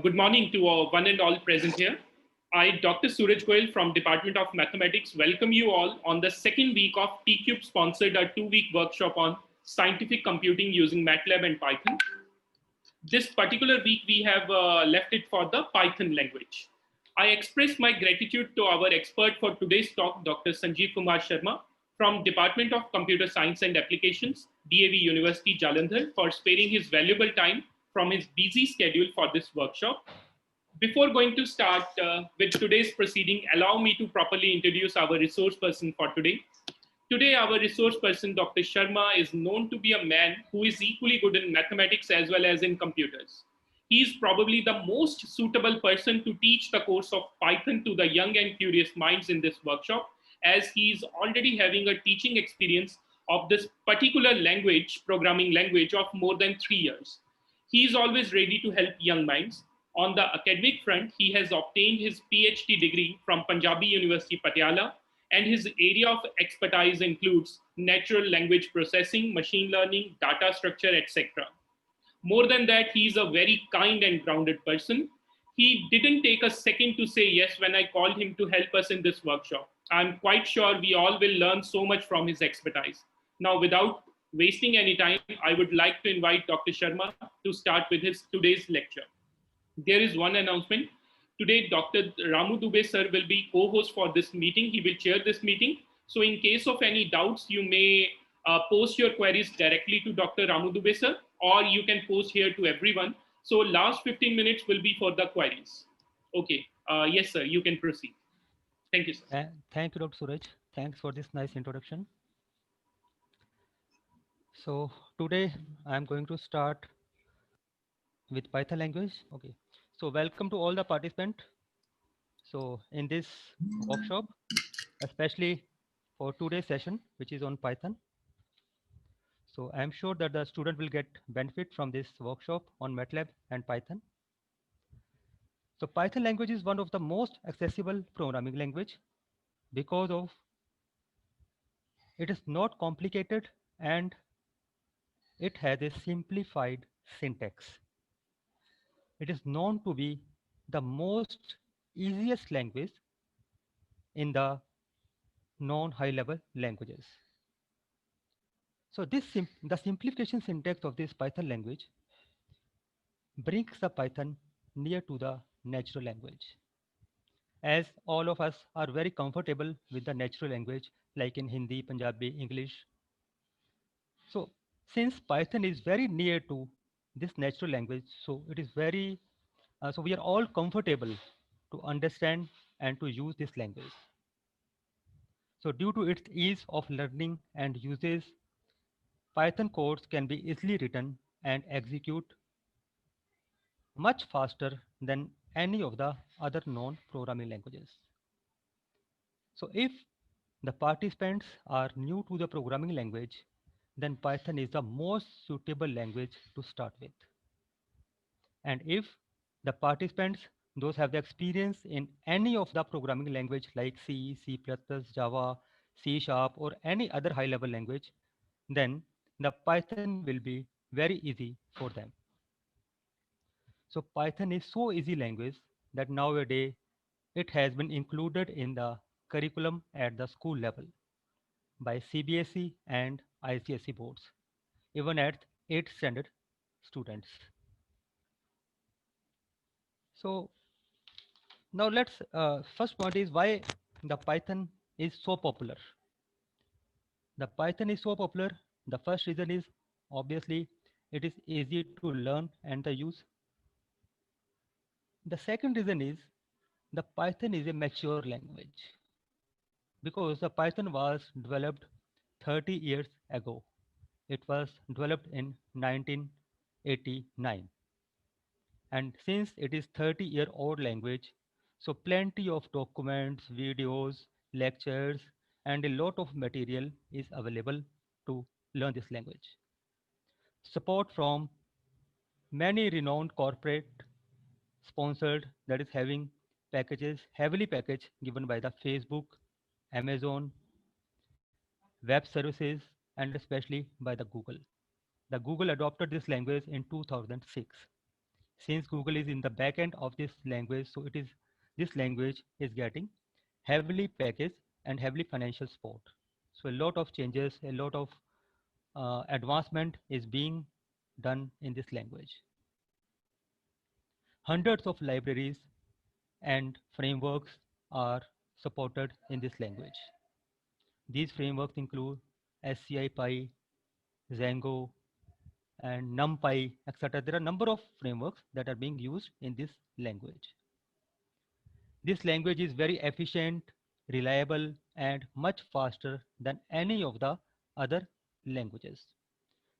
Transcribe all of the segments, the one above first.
Good morning to one and all present here. I, Dr. Suraj Goyal from Department of Mathematics, welcome you all on the second week of TCube sponsored a 2-week workshop on scientific computing using MATLAB and Python. This particular week, we have left it for the Python language. I express my gratitude to our expert for today's talk, Dr. Sanjeev Kumar Sharma from Department of Computer Science and Applications, DAV University, Jalandhar, for sparing his valuable time from his busy schedule for this workshop. Before going to start with today's proceeding, allow me to properly introduce our resource person for today. Today, our resource person, Dr. Sharma, is known to be a man who is equally good in mathematics as well as in computers. He is probably the most suitable person to teach the course of Python to the young and curious minds in this workshop, as he is already having a teaching experience of this particular language, programming language, of more than 3 years. He is always ready to help young minds. On the academic front, he has obtained his PhD degree from Punjabi University, Patiala, and his area of expertise includes natural language processing, machine learning, data structure, etc. More than that, he is a very kind and grounded person. He didn't take a second to say yes when I called him to help us in this workshop. I'm quite sure we all will learn so much from his expertise. Now, without wasting any time, I would like to invite Dr. Sharma to start with his today's lecture. There is one announcement. Today, Dr. Ramu Dubey sir will be co-host for this meeting. He will chair this meeting. So in case of any doubts, you may post your queries directly to Dr. Ramu Dubey sir, or you can post here to everyone. So last 15 minutes will be for the queries. Okay. Yes, sir. You can proceed. Thank you, sir. Thank you, Dr. Suraj. Thanks for this nice introduction. So today I'm going to start with Python language. Okay. So welcome to all the participants. So in this workshop, especially for today's session, which is on Python. So I'm sure that the student will get benefit from this workshop on MATLAB and Python. So Python language is one of the most accessible programming language because of it is not complicated and it has a simplified syntax. It is known to be the most easiest language in the non-high level languages. So the simplification syntax of this Python language brings the Python near to the natural language. As all of us are very comfortable with the natural language like in Hindi, Punjabi, English. So since Python is very near to this natural language, so it is very, so we are all comfortable to understand and to use this language. So due to its ease of learning and usage, Python codes can be easily written and execute much faster than any of the other known programming languages. So if the participants are new to the programming language, then Python is the most suitable language to start with. And if the participants, those have the experience in any of the programming language like C, C++, Java, C Sharp, or any other high level language, then the Python will be very easy for them. So Python is so easy language that nowadays it has been included in the curriculum at the school level by CBSE and ICSE boards, even at 8th standard students. So now first point is why the Python is so popular. The Python is so popular. The first reason is obviously it is easy to learn and the use. The second reason is the Python is a mature language because the Python was developed 30 years ago. It was developed in 1989. And since it is 30-year-old language, so plenty of documents, videos, lectures, and a lot of material is available to learn this language. Support from many renowned corporate sponsored that is having packages heavily packaged given by the Facebook, Amazon, web services, and especially by the Google. The Google adopted this language in 2006 Since Google is in the back end of this language, so this language is getting heavily packaged and heavily financial support. So a lot of changes, a lot of advancement is being done in this language. Hundreds of libraries and frameworks are supported in this language. These frameworks include SCI Django, and NumPy, etc. There are a number of frameworks that are being used in this language. This language is very efficient, reliable, and much faster than any of the other languages.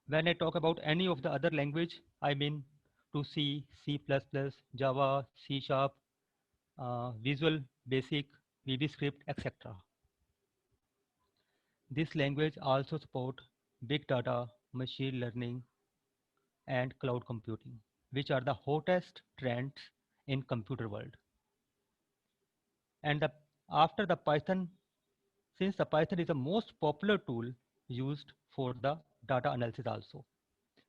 When I talk about any of the other language, I mean to C, C++, Java, C Sharp, Visual Basic, VBScript, etc. This language also supports big data, machine learning, and cloud computing, which are the hottest trends in computer world. And after the Python, since the Python is the most popular tool used for the data analysis also.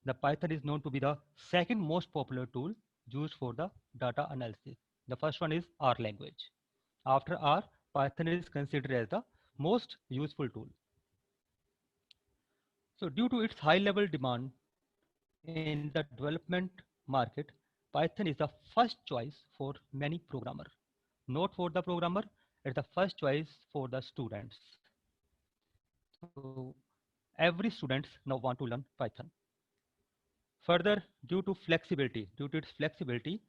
The Python is known to be the second most popular tool used for the data analysis. The first one is R language. After R, Python is considered as the most useful tool. So due to its high level demand in the development market, Python is the first choice for many programmer. Not for the programmer, it's the first choice for the students. So every student now want to learn Python. Further, due to its flexibility,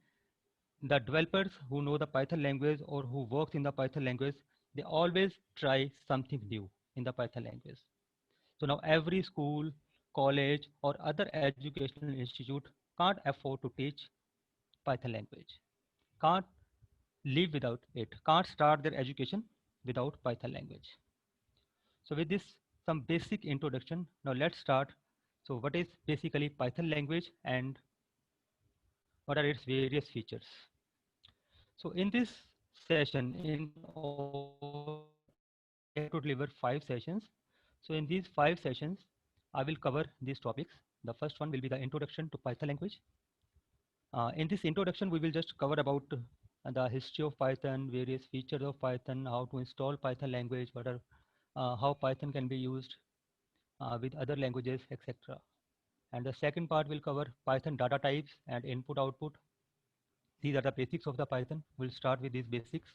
the developers who know the Python language or who works in the Python language, they always try something new in the Python language. So now every school, college, or other educational institute can't afford to teach Python language, can't live without it, can't start their education without Python language. So with this, some basic introduction. Now let's start. So what is basically Python language and what are its various features? So in this session, in all, I have to deliver 5 sessions. So in these 5 sessions, I will cover these topics. The first one will be the introduction to Python language. In this introduction, we will just cover about the history of Python, various features of Python, how to install Python language, what are, how Python can be used with other languages, etc. And the second part will cover Python data types and input output. These are the basics of the Python. We'll start with these basics.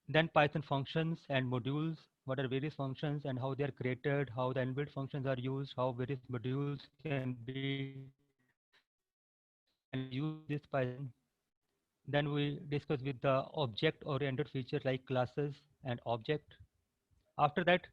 Then Python functions and modules, what are various functions and how they are created, how the inbuilt functions are used, how various modules can be used with this Python. Then we discuss with the object-oriented features like classes and object. After that,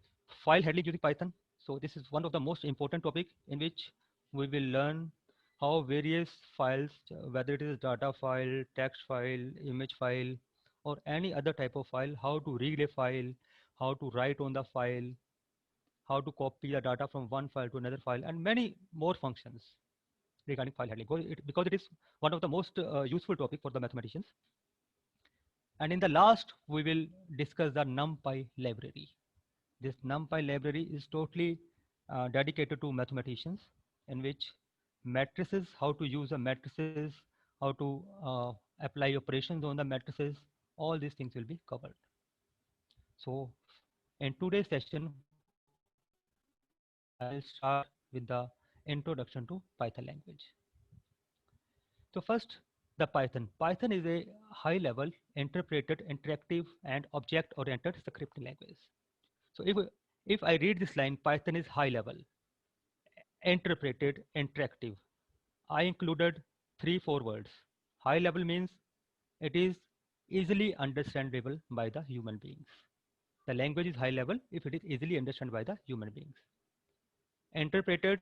file handling using Python. So this is one of the most important topic in which we will learn how various files, whether it is data file, text file, image file, or any other type of file, how to read a file, how to write on the file, how to copy the data from one file to another file, and many more functions regarding file handling, because it is one of the most useful topic for the mathematicians. And in the last, we will discuss the NumPy library. This NumPy library is totally dedicated to mathematicians, in which matrices, how to use the matrices, how to apply operations on the matrices, all these things will be covered. So in today's session, I will start with the introduction to Python language. So first, the Python. Python is a high-level, interpreted, interactive, and object-oriented scripting language. So if I read this line, Python is high-level, interpreted, interactive. I included 3-4 words. High-level means it is easily understandable by the human beings. The language is high-level if it is easily understood by the human beings. Interpreted,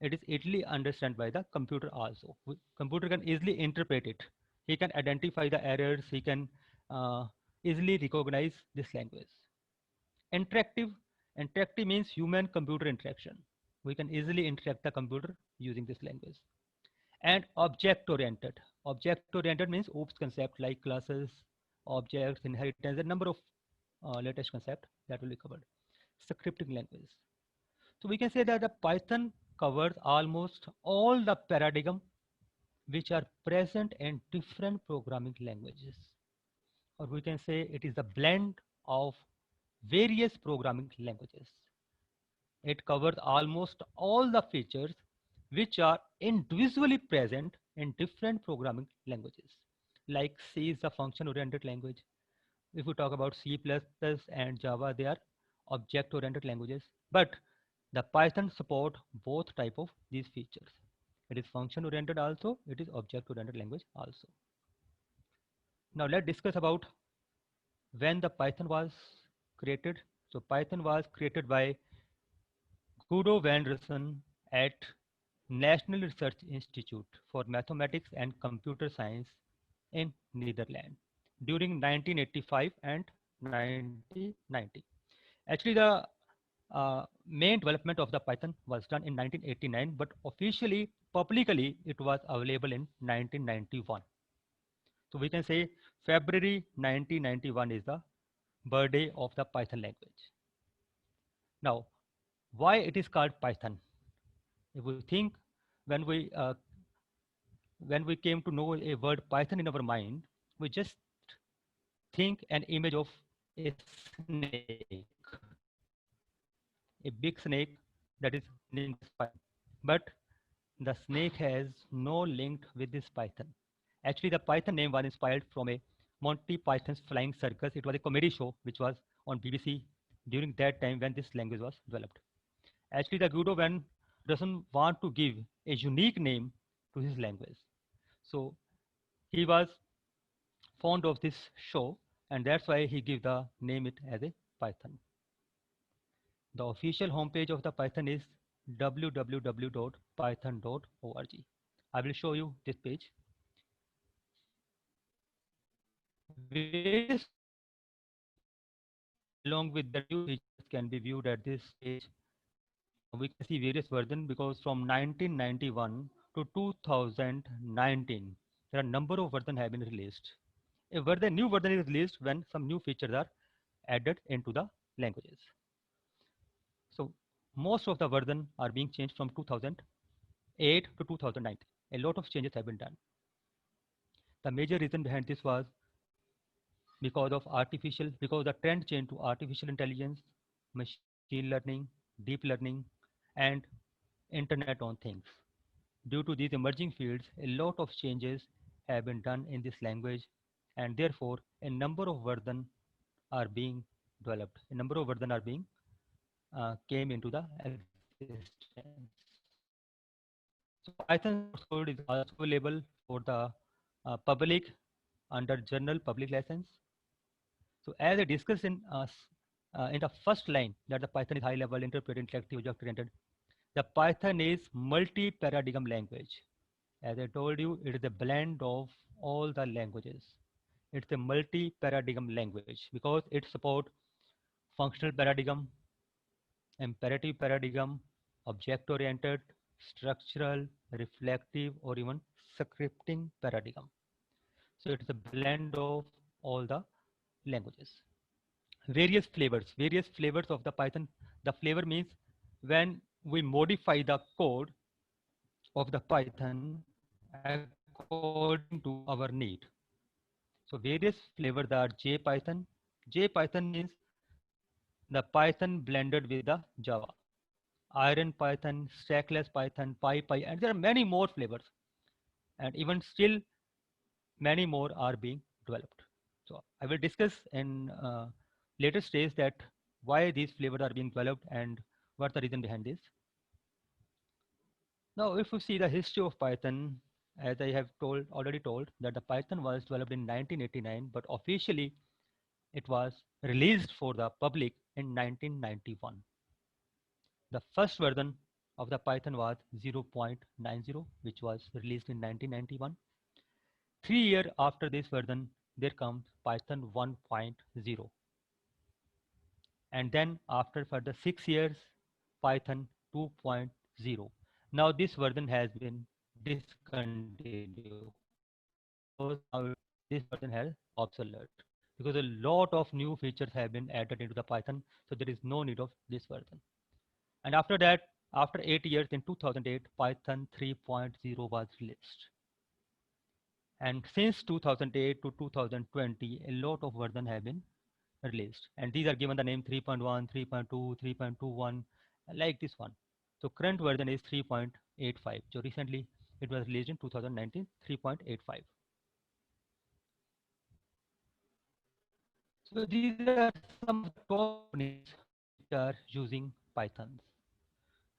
it is easily understood by the computer also. Computer can easily interpret it. He can identify the errors. He can easily recognize this language. Interactive, interactive means human computer interaction. We can easily interact the computer using this language. And object oriented. Object oriented means OOPS concept like classes, objects, inheritance, a number of latest concept that will be covered. Scripting language. So we can say that the Python covers almost all the paradigm which are present in different programming languages. Or we can say it is a blend of various programming languages. It covers almost all the features which are individually present in different programming languages. Like C is a function-oriented language. If we talk about C++ and Java, they are object-oriented languages. But the Python support both type of these features. It is function-oriented also, it is object-oriented language also. Now let's discuss about when the Python was created. So Python was created by Guido van Rossum at National Research Institute for Mathematics and Computer Science in Netherlands during 1985 and 1990. Actually, the main development of the Python was done in 1989, but officially, publicly, it was available in 1991. So we can say February 1991 is the birthday of the Python language. Now, why it is called Python? If we think when we came to know a word Python in our mind, we just think an image of a snake, a big snake that is named as Python. But the snake has no link with this Python. Actually, the Python name was inspired from a Monty Python's Flying Circus. It was a comedy show which was on BBC during that time when this language was developed. Actually, the Guido van Rossum want to give a unique name to his language. So he was fond of this show, and that's why he gave the name it as a Python. The official homepage of the Python is www.python.org. I will show you this page. Various along with the new features can be viewed at this page. We can see various versions because from 1991 to 2019, there are a number of versions have been released. A new version is released when some new features are added into the languages. So most of the version are being changed from 2008 to 2009. A lot of changes have been done. The major reason behind this was because the trend changed to artificial intelligence, machine learning, deep learning, and Internet on Things. Due to these emerging fields, a lot of changes have been done in this language, and therefore a number of versions are being developed. A number of versions are being came into the existence. So Python source code is also available for the public under general public license. So as I discussed in the first line that the Python is high level interpreted interactive object oriented, the Python is multi-paradigm language. As I told you, it is a blend of all the languages. It's a multi-paradigm language because it supports functional paradigm, imperative paradigm, object-oriented, structural, reflective, or even scripting paradigm. So it's a blend of all the languages. Various flavors of the Python. The flavor means when we modify the code of the Python according to our need. So various flavors are JPython. JPython means the Python blended with the Java. Iron Python, Stackless Python, PyPy, and there are many more flavors. And even still, many more are being developed. So I will discuss in later stage that why these flavors are being developed and what the reason behind this. Now, if you see the history of Python, as I have already told, that the Python was developed in 1989, but officially it was released for the public in 1991. The first version of the Python was 0.90, which was released in 1991. 3 years after this version, there comes Python 1.0. And then after further 6 years, Python 2.0. Now this version has been discontinued because now this version has obsolete because a lot of new features have been added into the Python, so there is no need of this version. And after that, after 8 years in 2008, Python 3.0 was released. And since 2008 to 2020, a lot of versions have been released. And these are given the name 3.1, 3.2, 3.21, like this one. So current version is 3.85. So recently it was released in 2019, 3.85. So these are some of the top companies which are using Pythons.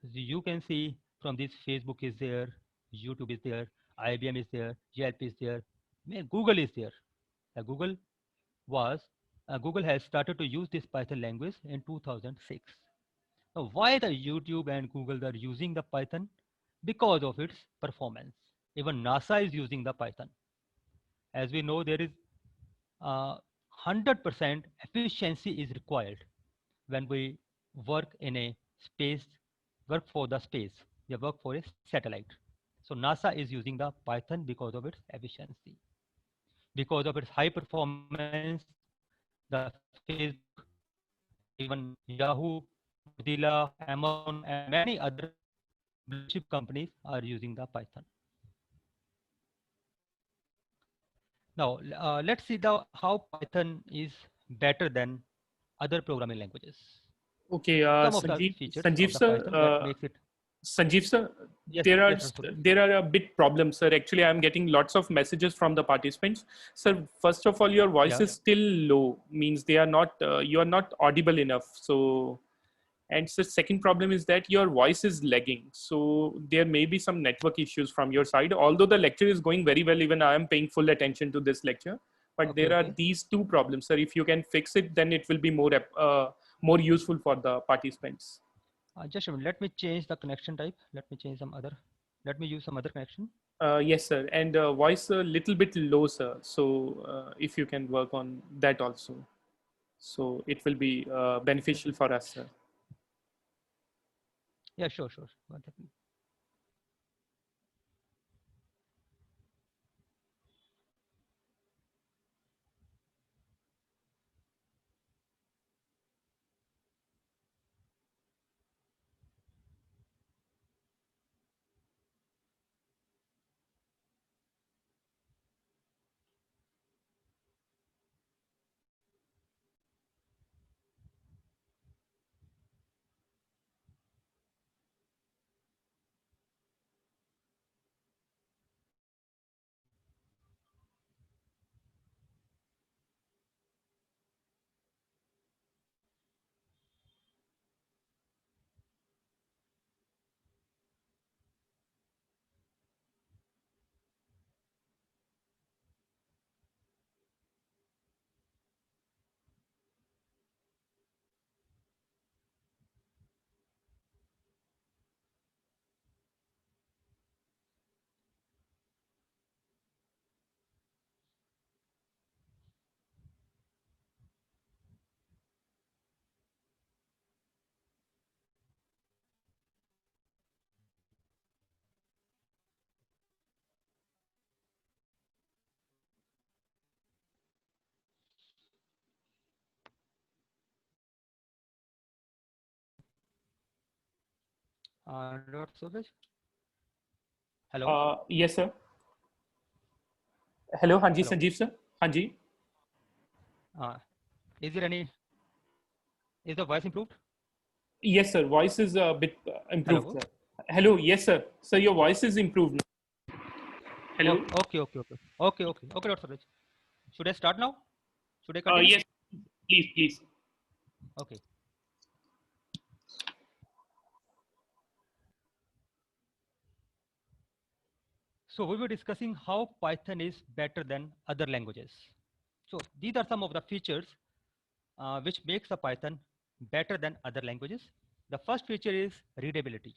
So you can see from this Facebook is there, YouTube is there, IBM is there, Yelp is there, Google is there. Google was Google has started to use this Python language in 2006. Now, why the YouTube and Google are using the Python? Because of its performance. Even NASA is using the Python. As we know, there is 100% efficiency is required when we work in a space, work for the space, we work for a satellite. So NASA is using the Python because of its efficiency, because of its high performance. The Facebook, even Yahoo, Mozilla, Amazon, and many other blue chip companies are using the Python. Now, let's see how Python is better than other programming languages. Okay, Some of the Sanjeev, features Sanjeev of the sir, Python that makes it. Sanjeev sir, Yes, there are yes, Suraj. there are a bit problems, sir. Actually, I'm getting lots of messages from the participants. Sir, first of all, your voice Yeah. is still low, means they are not you are not audible enough. So, and so second problem is that your voice is lagging. So there may be some network issues from your side. Although the lecture is going very well, even I am paying full attention to this lecture. But Okay, there are okay. these two problems, sir. If you can fix it, then it will be more useful for the participants. Just a minute. Let me change the connection type. Let me change some other. Let me use some other connection. Yes, sir. And voice a little bit low, sir. So if you can work on that also, so it will be beneficial for us, sir. Yeah, sure, sure. 1 second. Dr. Suraj? Hello? Yes, sir. Hello, Hanji Hello? Sanjeev, sir. Hanji. Uh, is there any, is the voice improved? Yes, sir. Voice is a bit improved, Hello? sir. Hello. Yes, sir. Sir, your voice is improved now. Hello. Okay, okay, okay. Okay, okay. Okay, Dr. Suraj. Should I start now? Should I continue? Yes, please, please. Okay. So we were discussing how Python is better than other languages. So these are some of the features which makes the Python better than other languages. The first feature is readability.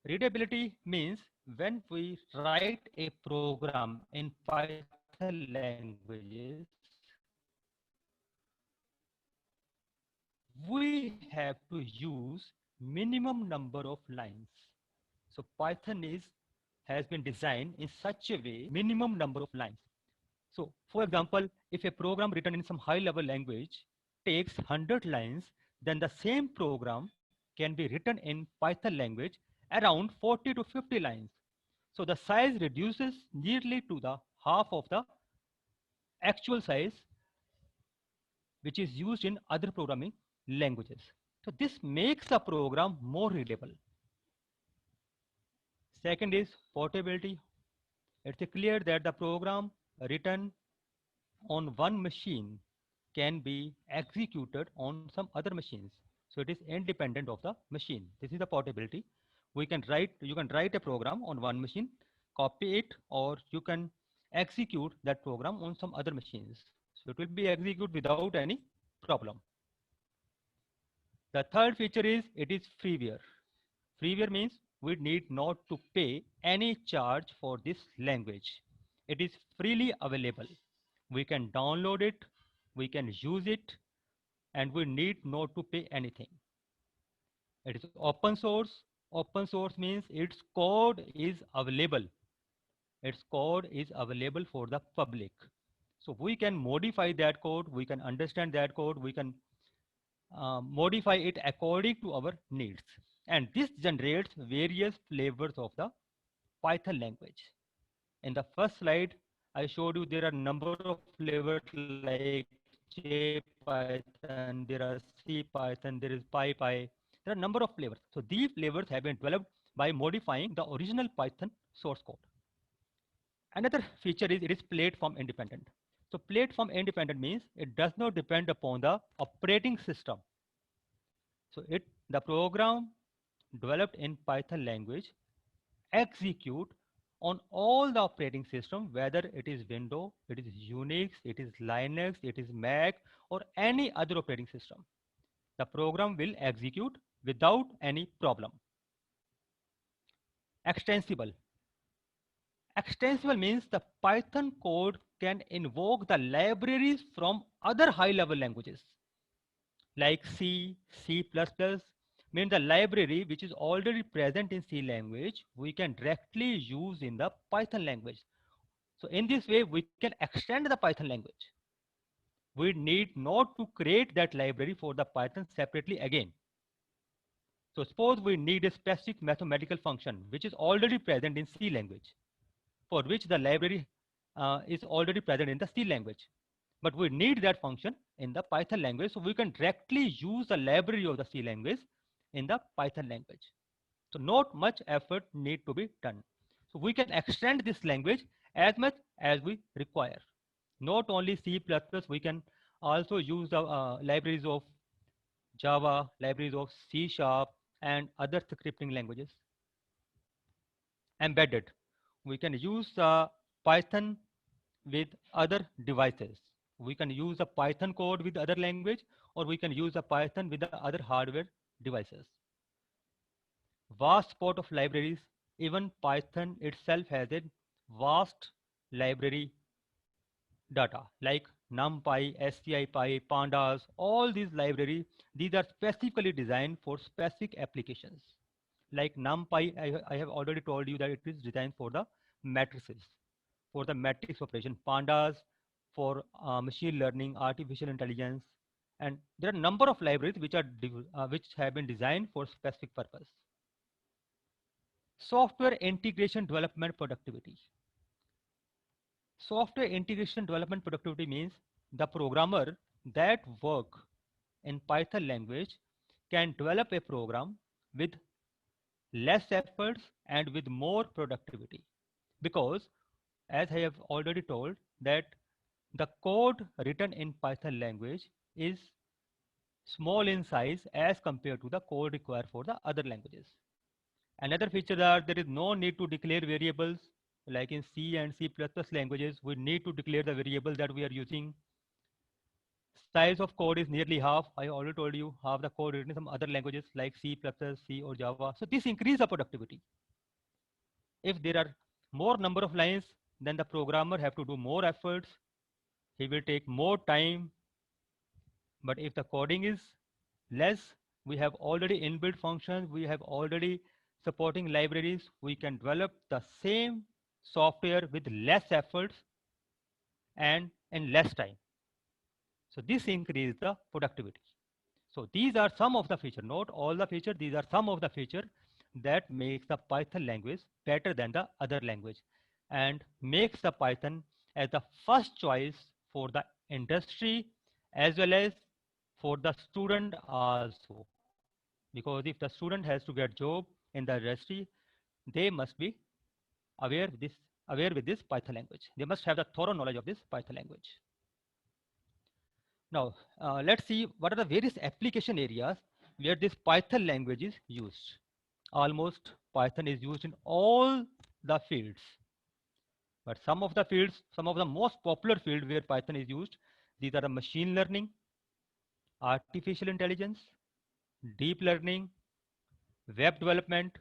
Readability means when we write a program in Python languages, we have to use minimum number of lines. So Python has been designed in such a way, minimum number of lines. So for example, if a program written in some high level language takes 100 lines, then the same program can be written in Python language around 40 to 50 lines. So the size reduces nearly to the half of the actual size which is used in other programming languages. So this makes the program more readable. Second is portability. It's clear that the program written on one machine can be executed on some other machines. So it is independent of the machine. This is the portability. You can write a program on one machine, copy it, or you can execute that program on some other machines. So it will be executed without any problem. The third feature is it is freeware. Freeware means we need not to pay any charge for this language. It is freely available. We can download it, we can use it, and we need not to pay anything. It is open source. Open source means its code is available. Its code is available for the public. So we can modify that code, we can understand that code, we can modify it according to our needs. And this generates various flavors of the Python language. In the first slide, I showed you there are number of flavors like JPython, there are CPython, there is PyPy. There are number of flavors. So these flavors have been developed by modifying the original Python source code. Another feature is it is platform independent. So platform independent means it does not depend upon the operating system. So the program developed in Python language execute on all the operating system, whether it is Windows, it is Unix, it is Linux, it is Mac, or any other operating system. The program will execute without any problem. Extensible. Extensible means the Python code can invoke the libraries from other high-level languages like C, C++, mean the library which is already present in C language, we can directly use in the Python language. So in this way, we can extend the Python language. We need not to create that library for the Python separately again. So suppose we need a specific mathematical function which is already present in C language, for which the library is already present in the C language. But we need that function in the Python language, so we can directly use the library of the C language in the Python language. So not much effort need to be done. So we can extend this language as much as we require. Not only C++, we can also use the libraries of Java, libraries of C#, and other scripting languages. Embedded. We can use Python with other devices. We can use a Python code with other language, or we can use a Python with the other hardware devices. Vast pot of libraries. Even Python itself has a vast library data like NumPy, SciPy, Pandas, all these libraries, these are specifically designed for specific applications. Like NumPy, I have already told you that it is designed for the matrices, for the matrix operation. Pandas for machine learning, artificial intelligence, and there are a number of libraries which have been designed for specific purpose. Software integration development productivity. Software integration development productivity means the programmer that work in Python language can develop a program with less efforts and with more productivity. Because as I have already told that the code written in Python language is small in size as compared to the code required for the other languages. Another feature are there is no need to declare variables like in C and C++ languages. We need to declare the variable that we are using. Size of code is nearly half. I already told you half the code written in some other languages like C++, C or Java. So this increases the productivity. If there are more number of lines, then the programmer have to do more efforts. He will take more time. But if the coding is less, we have already inbuilt functions, we have already supporting libraries, we can develop the same software with less efforts and in less time. So this increases the productivity. So these are some of the features, not all the features, these are some of the features that makes the Python language better than the other language and makes the Python as the first choice for the industry as well as for the student also. Because if the student has to get job in the industry, they must be aware with this aware with this Python language. They must have the thorough knowledge of this Python language. Now, let's see what are the various application areas where this Python language is used. Almost Python is used in all the fields, but some of the fields, some of the most popular field where Python is used, these are the machine learning, artificial intelligence, deep learning, web development,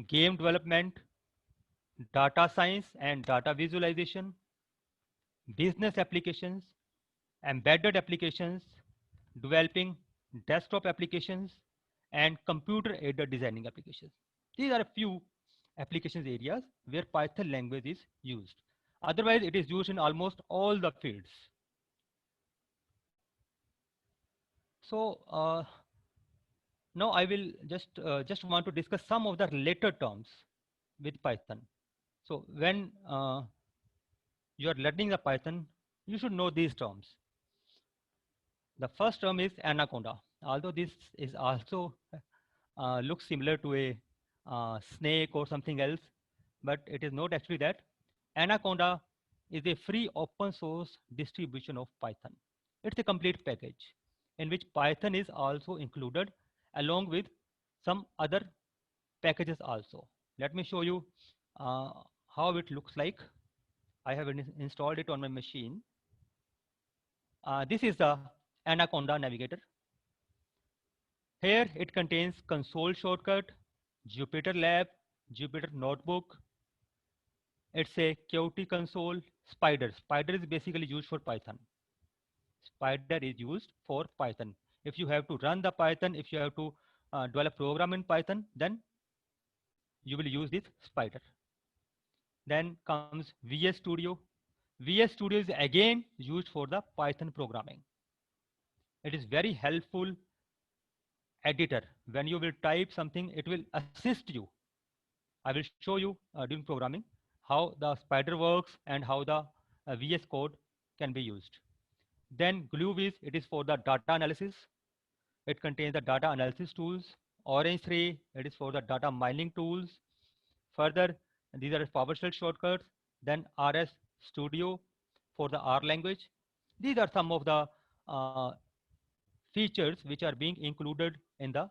game development, data science and data visualization, business applications, embedded applications, developing desktop applications, and computer-aided designing applications. These are a few applications areas where Python language is used. Otherwise, it is used in almost all the fields. So now I will just want to discuss some of the related terms with Python. So when you are learning the Python, you should know these terms. The first term is anaconda. Although this is also looks similar to a snake or something else, but it is not actually that. Anaconda is a free open source distribution of Python. It's a complete package in which Python is also included along with some other packages also. Let me show you uh, how it looks like. I have installed it on my machine. This is the Anaconda Navigator. Here it contains console shortcut, Jupyter Lab, Jupyter Notebook. It's a Qt console, Spider. Spider is basically used for Python. Spider is used for Python. If you have to run the Python, if you have to develop program in Python, then you will use this Spider. Then comes VS Studio. VS Studio is again used for the Python programming. It is very helpful editor. When you will type something, it will assist you. I will show you during programming how the Spider works and how the VS Code can be used. Then GlueViz, it is for the data analysis. It contains the data analysis tools. Orange 3, it is for the data mining tools. Further, these are PowerShell shortcuts. Then RS Studio for the R language. These are some of the uh, features which are being included in the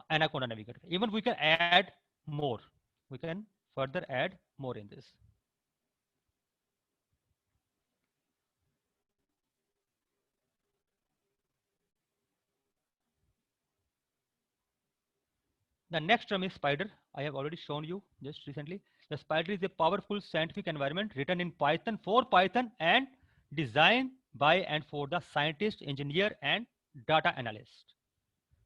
Anaconda Navigator. Even we can add more. We can further add more in this. The next term is Spider. I have already shown you just recently. The Spider is a powerful scientific environment written in Python for Python and designed by and for the scientist, engineer, and data analyst.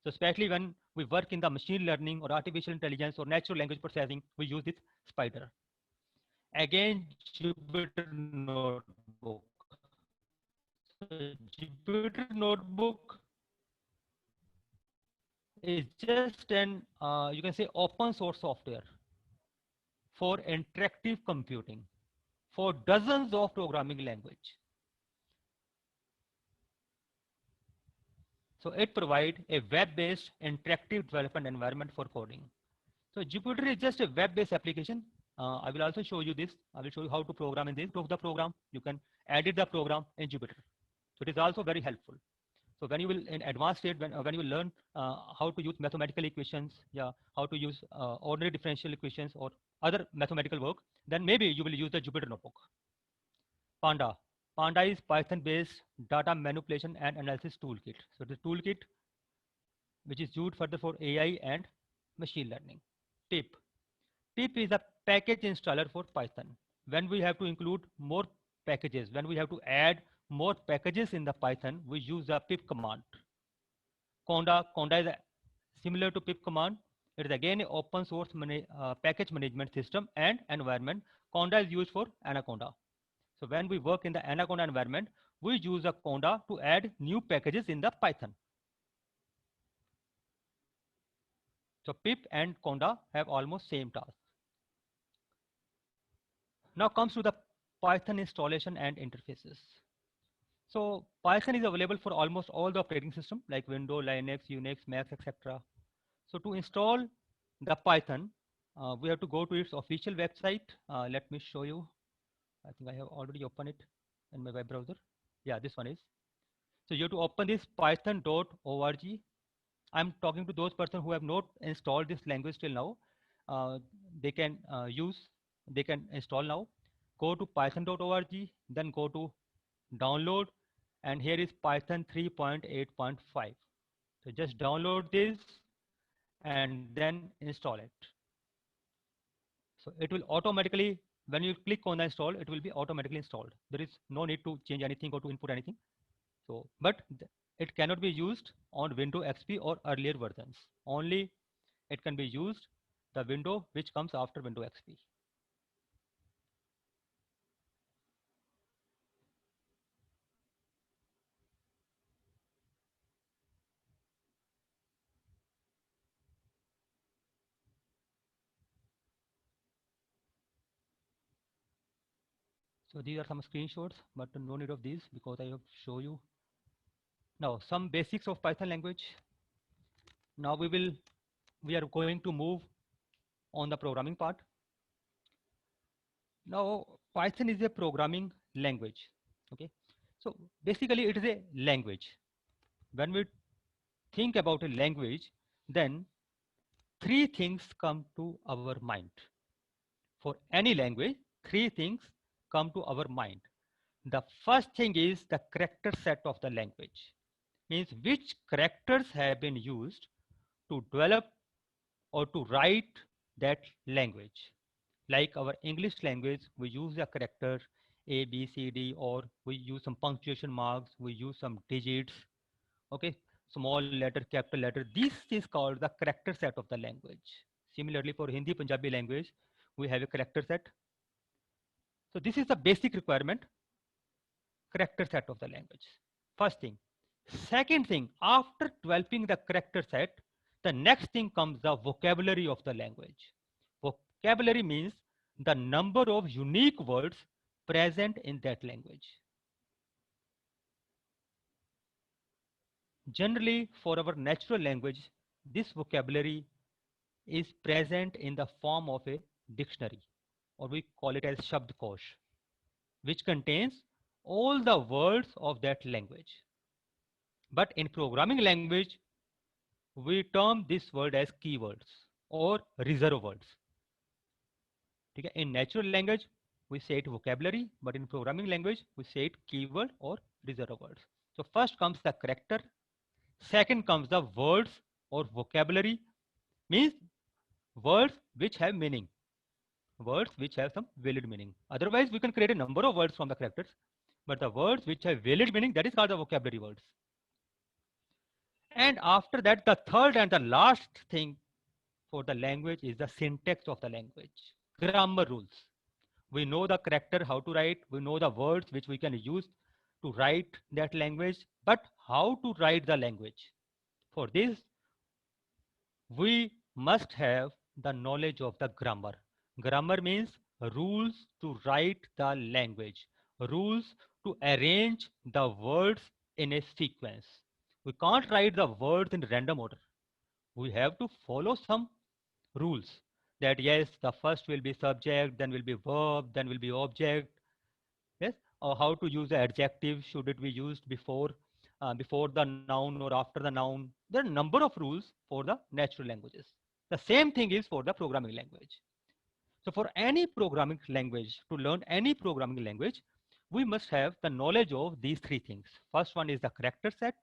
So especially when we work in the machine learning or artificial intelligence or natural language processing, we use this Spider. Again, Jupyter Notebook. So Jupyter Notebook is just an you can say open source software for interactive computing for dozens of programming language. So it provides a web-based interactive development environment for coding. So Jupyter is just a web-based application. I will also show you this. I will show you how to program in this of the program. You can edit the program in Jupyter. So it is also very helpful. So when you will in advanced state, when you will learn how to use mathematical equations, yeah, how to use ordinary differential equations or other mathematical work, then maybe you will use the Jupyter Notebook. Panda. Panda is Python-based data manipulation and analysis toolkit. So the toolkit which is used further for AI and machine learning. Pip. Pip is a package installer for Python. When we have to include more packages, when we have to add more packages in the Python, we use the pip command. Conda. Conda is similar to pip command. It is again an open source package management system and environment. Conda is used for Anaconda. So when we work in the Anaconda environment, we use a Conda to add new packages in the Python. So pip and Conda have almost same task. Now comes to the Python installation and interfaces. So Python is available for almost all the operating system like Windows, Linux, Unix, Mac, etc. So to install the Python, we have to go to its official website. Let me show you. I think I have already opened it in my web browser. Yeah, this one is. So you have to open this python.org. I'm talking to those persons who have not installed this language till now. Uh, they can they can install now. Go to python.org, then go to download, and here is Python 3.8.5. So just download this and then install it. So it will automatically, when you click on the install, it will be automatically installed. There is no need to change anything or to input anything. So, but it cannot be used on Windows XP or earlier versions. Only it can be used the window which comes after Windows XP. So these are some screenshots, but no need of these because I have show you. Now some basics of Python language. Now we are going to move on the programming part. Now Python is a programming language. Okay, so basically it is a language. When we think about a language, then three things come to our mind. For any language, three things come to our mind. The first thing is the character set of the language, means which characters have been used to develop or to write that language. Like our English language, we use a character A, B, C, D, or we use some punctuation marks, we use some digits, okay, small letter, capital letter. This is called the character set of the language. Similarly, for Hindi Punjabi language, we have a character set. So this is the basic requirement, character set of the language. First thing. Second thing, after developing the character set, the next thing comes the vocabulary of the language. Vocabulary means the number of unique words present in that language. Generally, for our natural language, this vocabulary is present in the form of a dictionary, or we call it as Shabdkosh, which contains all the words of that language. But in programming language, we term this word as keywords or reserve words. Okay? In natural language, we say it vocabulary, but in programming language, we say it keyword or reserve words. So first comes the character, second comes the words or vocabulary, means words which have meaning, words which have some valid meaning. Otherwise, we can create a number of words from the characters, but the words which have valid meaning, that is called the vocabulary words. And after that, the third and the last thing for the language is the syntax of the language, grammar rules. We know the character, how to write, we know the words which we can use to write that language, but how to write the language? For this, we must have the knowledge of the grammar. Grammar means rules to write the language, rules to arrange the words in a sequence. We can't write the words in random order. We have to follow some rules that yes, the first will be subject, then will be verb, then will be object, yes, or how to use the adjective, should it be used before the noun or after the noun. There are a number of rules for the natural languages. The same thing is for the programming language. So for any programming language, to learn any programming language, we must have the knowledge of these three things. First one is the character set,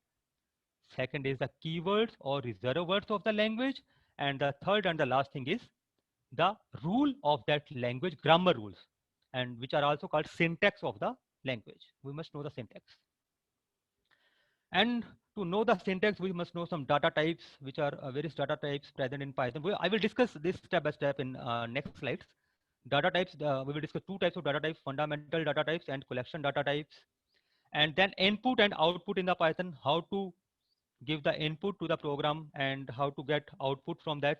second is the keywords or reserve words of the language, and the third and the last thing is the rule of that language, grammar rules, and which are also called syntax of the language. We must know the syntax. And to know the syntax, we must know some data types, which are various data types present in Python. I will discuss this step by step in next slides. Data types, we will discuss two types of data types, fundamental data types and collection data types. And then input and output in the Python, how to give the input to the program and how to get output from that.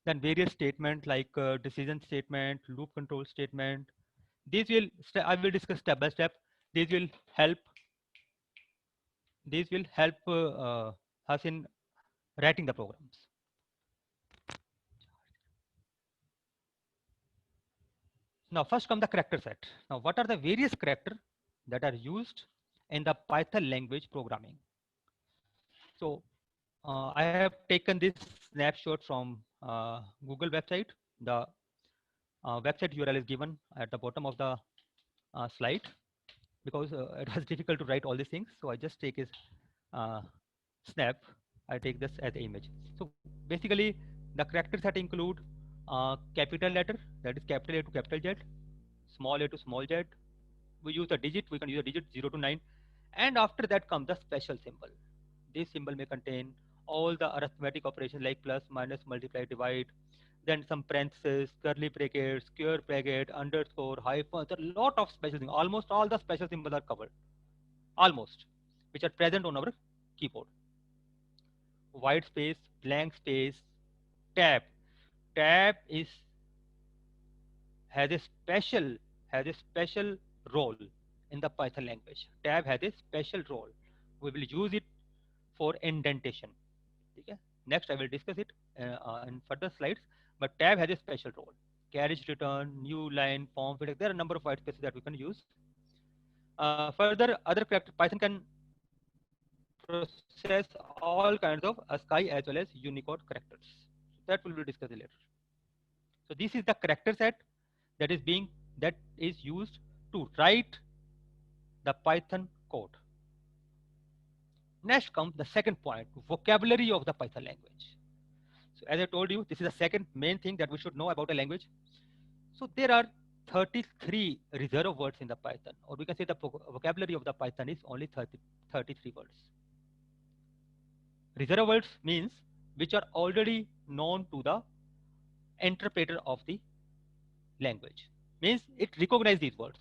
Then various statements like decision statement, loop control statement. These will I will discuss step by step. These will help. These will help us in writing the programs. Now, first come the character set. Now, what are the various characters that are used in the Python language programming? So, I have taken this snapshot from Google website. The website URL is given at the bottom of the slide because it was difficult to write all these things. So I just take a uh, snap. I take this as the image. So basically, the character set include capital letter, that is capital A to capital Z, small a to small z. We use a digit. We can use a digit 0 to 9, and after that comes the special symbol. This symbol may contain all the arithmetic operations like plus, minus, multiply, divide, then some parentheses, curly brackets, square bracket, underscore, hyphen. There are a lot of special things. Almost all the special symbols are covered, almost, which are present on our keyboard. White space, blank space, tab. Tab is has a special has a special role in the Python language. Tab has a special role. We will use it for indentation. Okay? Next, I will discuss it in further slides. But tab has a special role. Carriage return, new line, form filter. There are a number of white spaces that we can use. Further, other character Python can process all kinds of ASCII as well as Unicode characters. That will be discussed later. So this is the character set that is used to write the Python code. Next comes the second point, vocabulary of the Python language. So as I told you, this is the second main thing that we should know about a language. So there are 33 reserved words in the Python, or we can say the vocabulary of the Python is only 33 words. Reserved words means which are already known to the interpreter of the language. Means it recognizes these words.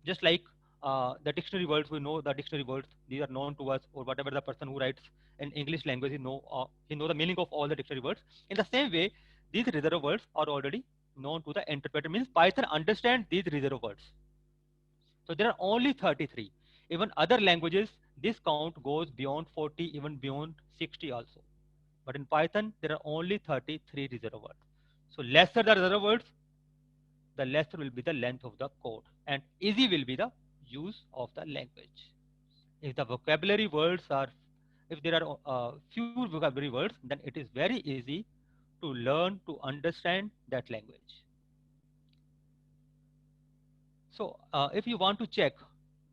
Just like the dictionary words, we know the dictionary words, these are known to us, or whatever the person who writes in English language, he know the meaning of all the dictionary words. In the same way, these reserved words are already known to the interpreter, means Python understands these reserved words. So there are only 33. Even other languages, this count goes beyond 40, even beyond 60 also. But in Python, there are only 33 reserved words. So lesser the reserved words, the lesser will be the length of the code, and easy will be the use of the language. If the vocabulary words are, if there are few vocabulary words, then it is very easy to learn to understand that language. So if you want to check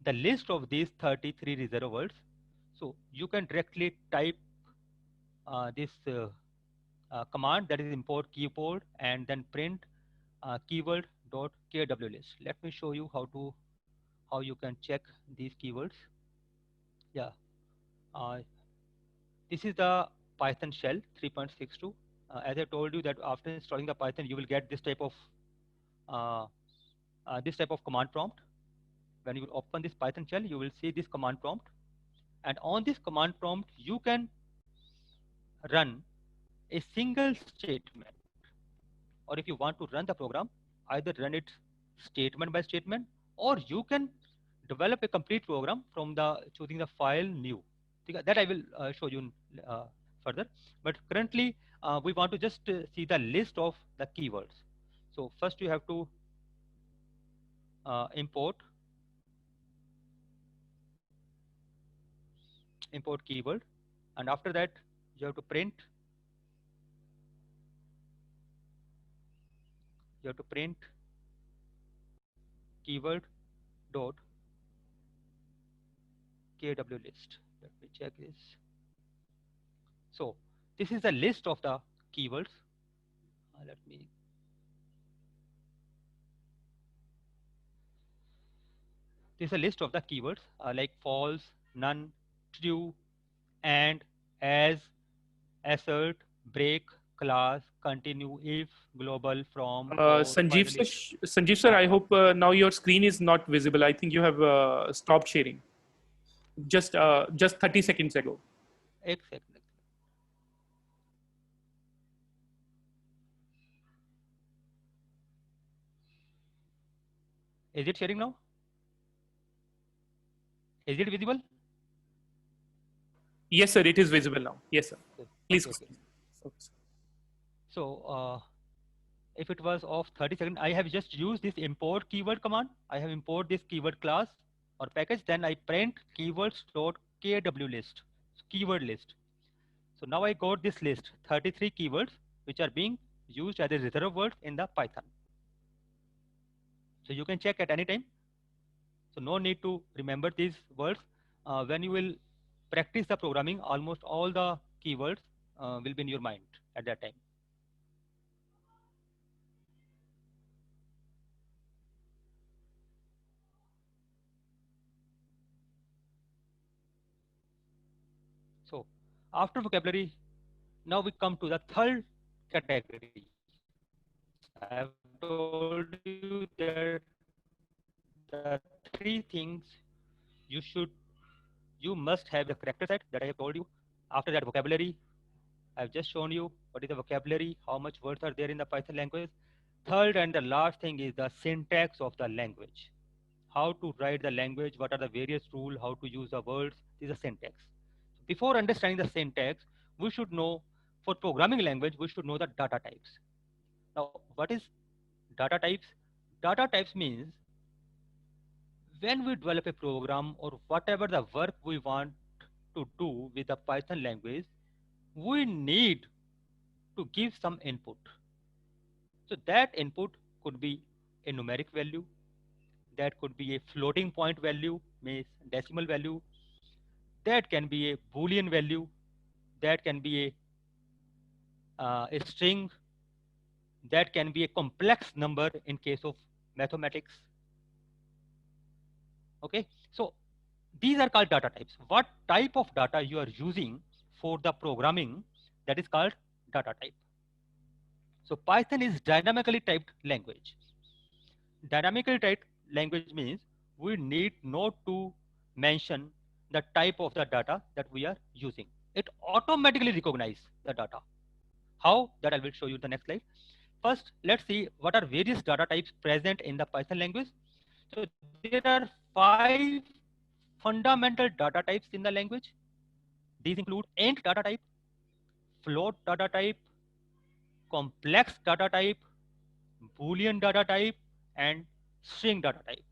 the list of these 33 reserved words, so you can directly type this command, that is import keyboard, and then print keyword.kwlist. Let me show you how you can check these keywords. Yeah, this is the Python shell 3.62. As I told you that after installing the Python, you will get uh, this type of command prompt. When you will open this Python shell, you will see this command prompt, and on this command prompt, you can run a single statement, or if you want to run the program, either run it statement by statement, or you can develop a complete program from the choosing the file new. That I will show you further. But currently, we want to just see the list of the keywords. So first you have to import keyword, and after that you have to print keyword dot kw list. Let me check this. So this is the list of the keywords. Let me. This is a list of the keywords like false, none, true, and, as, assert, break, class, continue, if, global, from, for, finally. Sanjeev sir, I hope now your screen is not visible. I think you have stopped sharing just 30 seconds ago. Exactly. Is it sharing now? Is it visible? Yes, sir. It is visible now. Yes, sir. Okay. Please. Okay. So if it was of 30 seconds, I have just used this import keyword command. I have import this keyword class or package. Then I print keywords.kw list, keyword list. So now I got this list, 33 keywords, which are being used as a reserve words in the Python. So you can check at any time. So no need to remember these words. When you will practice the programming, almost all the keywords will be in your mind at that time. So after vocabulary, now we come to the third category. I have told you that the three things you must have the character set that I have told you. After that vocabulary, I've just shown you what is the vocabulary, how much words are there in the Python language. Third and the last thing is the syntax of the language. How to write the language, what are the various rules, how to use the words, this is a syntax. Before understanding the syntax, we should know, for programming language, we should know the data types. Now, what is data types? Data types means when we develop a program or whatever the work we want to do with the Python language, we need to give some input. So that input could be a numeric value, that could be a floating point value, means decimal value, that can be a Boolean value, that can be a string, that can be a complex number in case of mathematics. Okay, so these are called data types. What type of data you are using for the programming, that is called data type. So Python is dynamically typed language. Dynamically typed language means we need not to mention the type of the data that we are using. It automatically recognizes the data. How? That I will show you the next slide. First, let's see what are various data types present in the Python language. So there are 5 fundamental data types in the language. These include int data type, float data type, complex data type, Boolean data type, and string data type.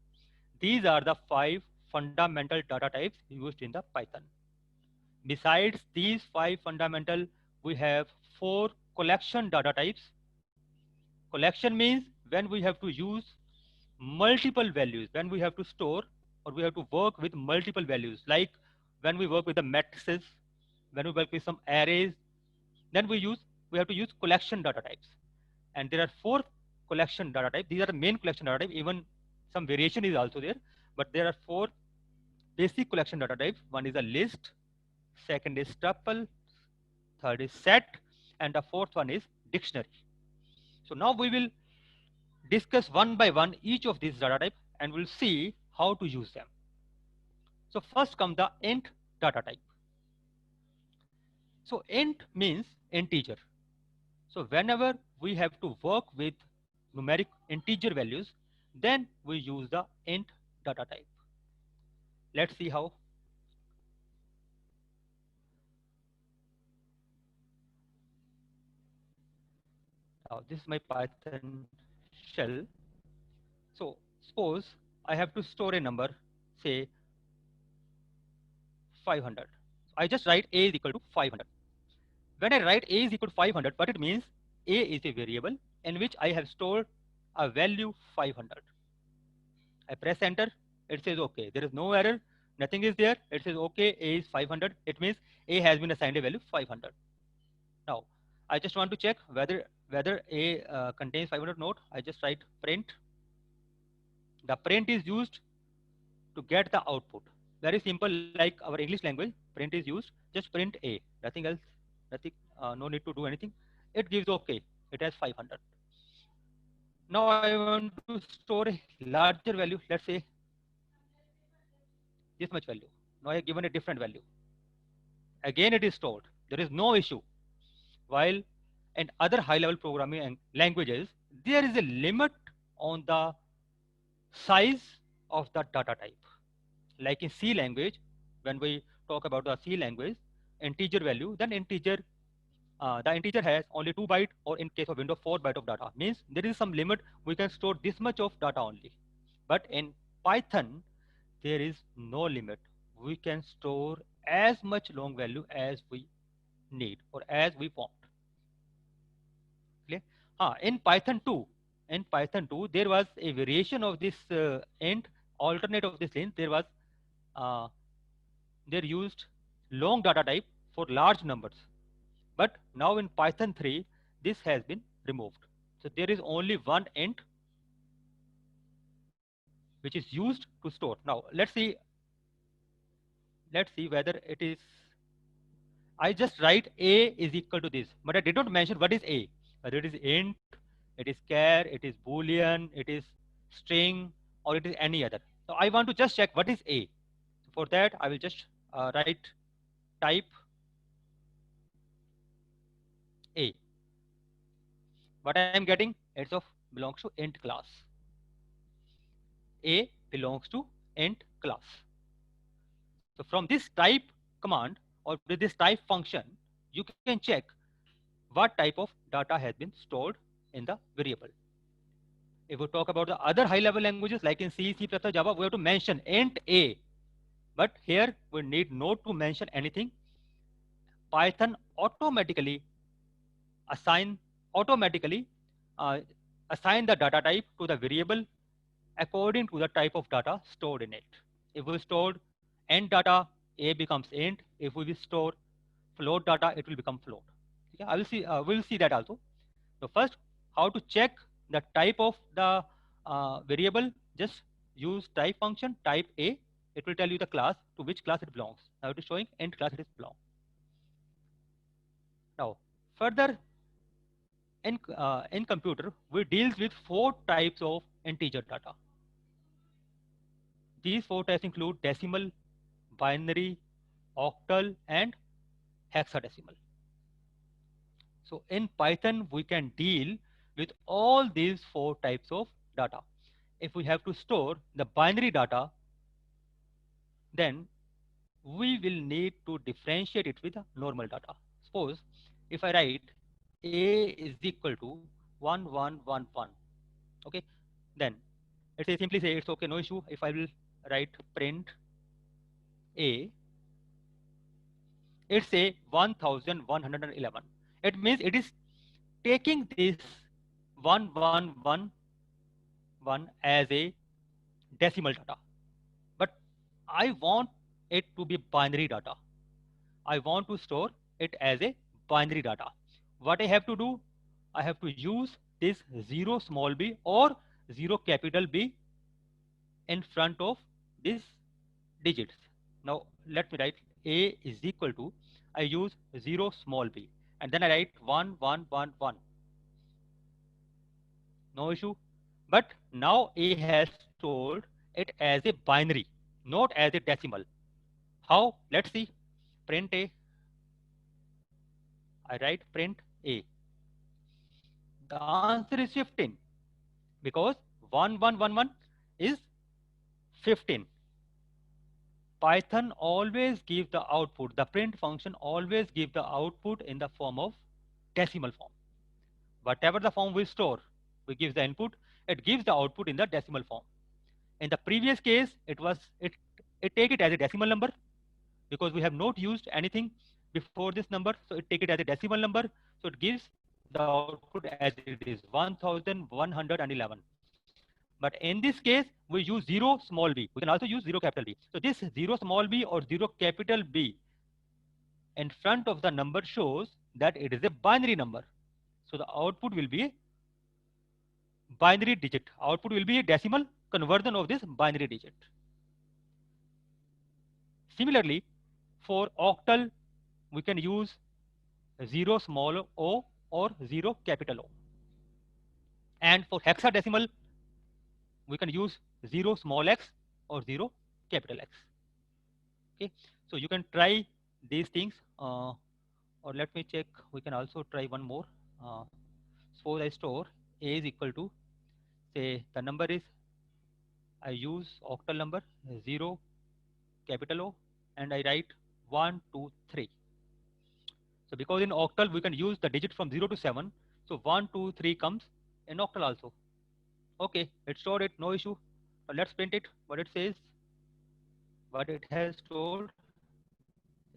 These are the 5 fundamental data types used in the Python. Besides these 5 fundamental, we have 4 collection data types. Collection means when we have to use multiple values, when we have to store or we have to work with multiple values, like when we work with the matrices, when we work with some arrays, then we have to use collection data types. And there are 4 collection data types. These are the main collection data types. Even some variation is also there, but there are 4 basic collection data types. One is a list, second is tuple, third is set, and the fourth one is dictionary. So now we will discuss one by one each of these data type and we'll see how to use them. So first comes the int data type. So int means integer. So whenever we have to work with numeric integer values, then we use the int data type. Let's see how. Now this is my Python shell. So suppose I have to store a number, say 500. I just write a is equal to 500. When I write a is equal to 500, what it means, a is a variable in which I have stored a value 500. I press enter, it says okay. There is no error, nothing is there. It says okay, a is 500. It means a has been assigned a value 500. Now, I just want to check whether a contains 500 or not. I just write print. The print is used to get the output. Very simple, like our English language, print is used, just print a, nothing else, nothing, no need to do anything. It gives okay, it has 500. Now I want to store a larger value, let's say this much value. Now I have given a different value. Again it is stored, there is no issue. While in other high level programming languages, there is a limit on the size of the data type. Like in C language, when we talk about the C language, integer value, then the integer has only 2 byte, or in case of Windows 4 byte of data. Means there is some limit, we can store this much of data only. But in Python, there is no limit. We can store as much long value as we need or as we want. Clear? In Python 2, there was a variation of this int, alternate of this int. Uh, they used long data type for large numbers. But now in Python 3, this has been removed. So there is only one int which is used to store. Now let's see whether it is. I just write a is equal to this, but I did not mention what is a. Whether it is int, it is char, it is boolean, it is string, or it is any other. So I want to just check what is a. For that, I will just write type a. What I am getting, it's of belongs to int class. A belongs to int class. So from this type command or with this type function, you can check what type of data has been stored in the variable. If we talk about the other high level languages like in C, C++, Java, we have to mention int a. But here we need not to mention anything. Python assign automatically uh, assign the data type to the variable according to the type of data stored in it. If we stored int data, a becomes int. If we store float data, it will become float. Okay, I will see. We'll see that also. So first, how to check the type of the variable? Just use type function type a. It will tell you the class to which class it belongs. Now it is showing int class it is belong. Now further in computer we deals with 4 types of integer data. These 4 types include decimal, binary, octal, and hexadecimal. So in Python, we can deal with all these 4 types of data. If we have to store the binary data, then we will need to differentiate it with the normal data. Suppose if I write a is equal to 1111, okay, then it is simply say it's okay, no issue. If I will write print a, it's a 1111. It means it is taking this 1111 as a decimal data. But I want it to be binary data. I want to store it as a binary data. What I have to do? I have to use this 0 small b or 0 capital B in front of these digits. Now let me write a is equal to, I use 0 small b and then I write 1111. No issue. But now a has stored it as a binary, not as a decimal. How? Let's see. Print a. I write print a. The answer is 15 because 1111 is 15. Python always gives the output. The print function always gives the output in the form of decimal form. Whatever the form we store, we give the input. It gives the output in the decimal form. In the previous case, it take it as a decimal number because we have not used anything before this number, so it take it as a decimal number. So it gives the output as it is 1111. But in this case, we use 0 small b. We can also use 0 capital B. So this 0 small b or 0 capital B in front of the number shows that it is a binary number. So the output will be a binary digit. Output will be a decimal conversion of this binary digit. Similarly, for octal, we can use 0 small o or 0 capital O. And for hexadecimal, we can use 0 small x or 0 capital X. Okay, so you can try these things, or let me check. We can also try one more. Suppose I store a is equal to, say the number is I use octal number 0 capital O and I write 1, 2, 3. So because in octal we can use the digit from 0 to 7. So 1, 2, 3 comes in octal also. Okay, let's store it, no issue. Now let's print it, what it says, what it has stored.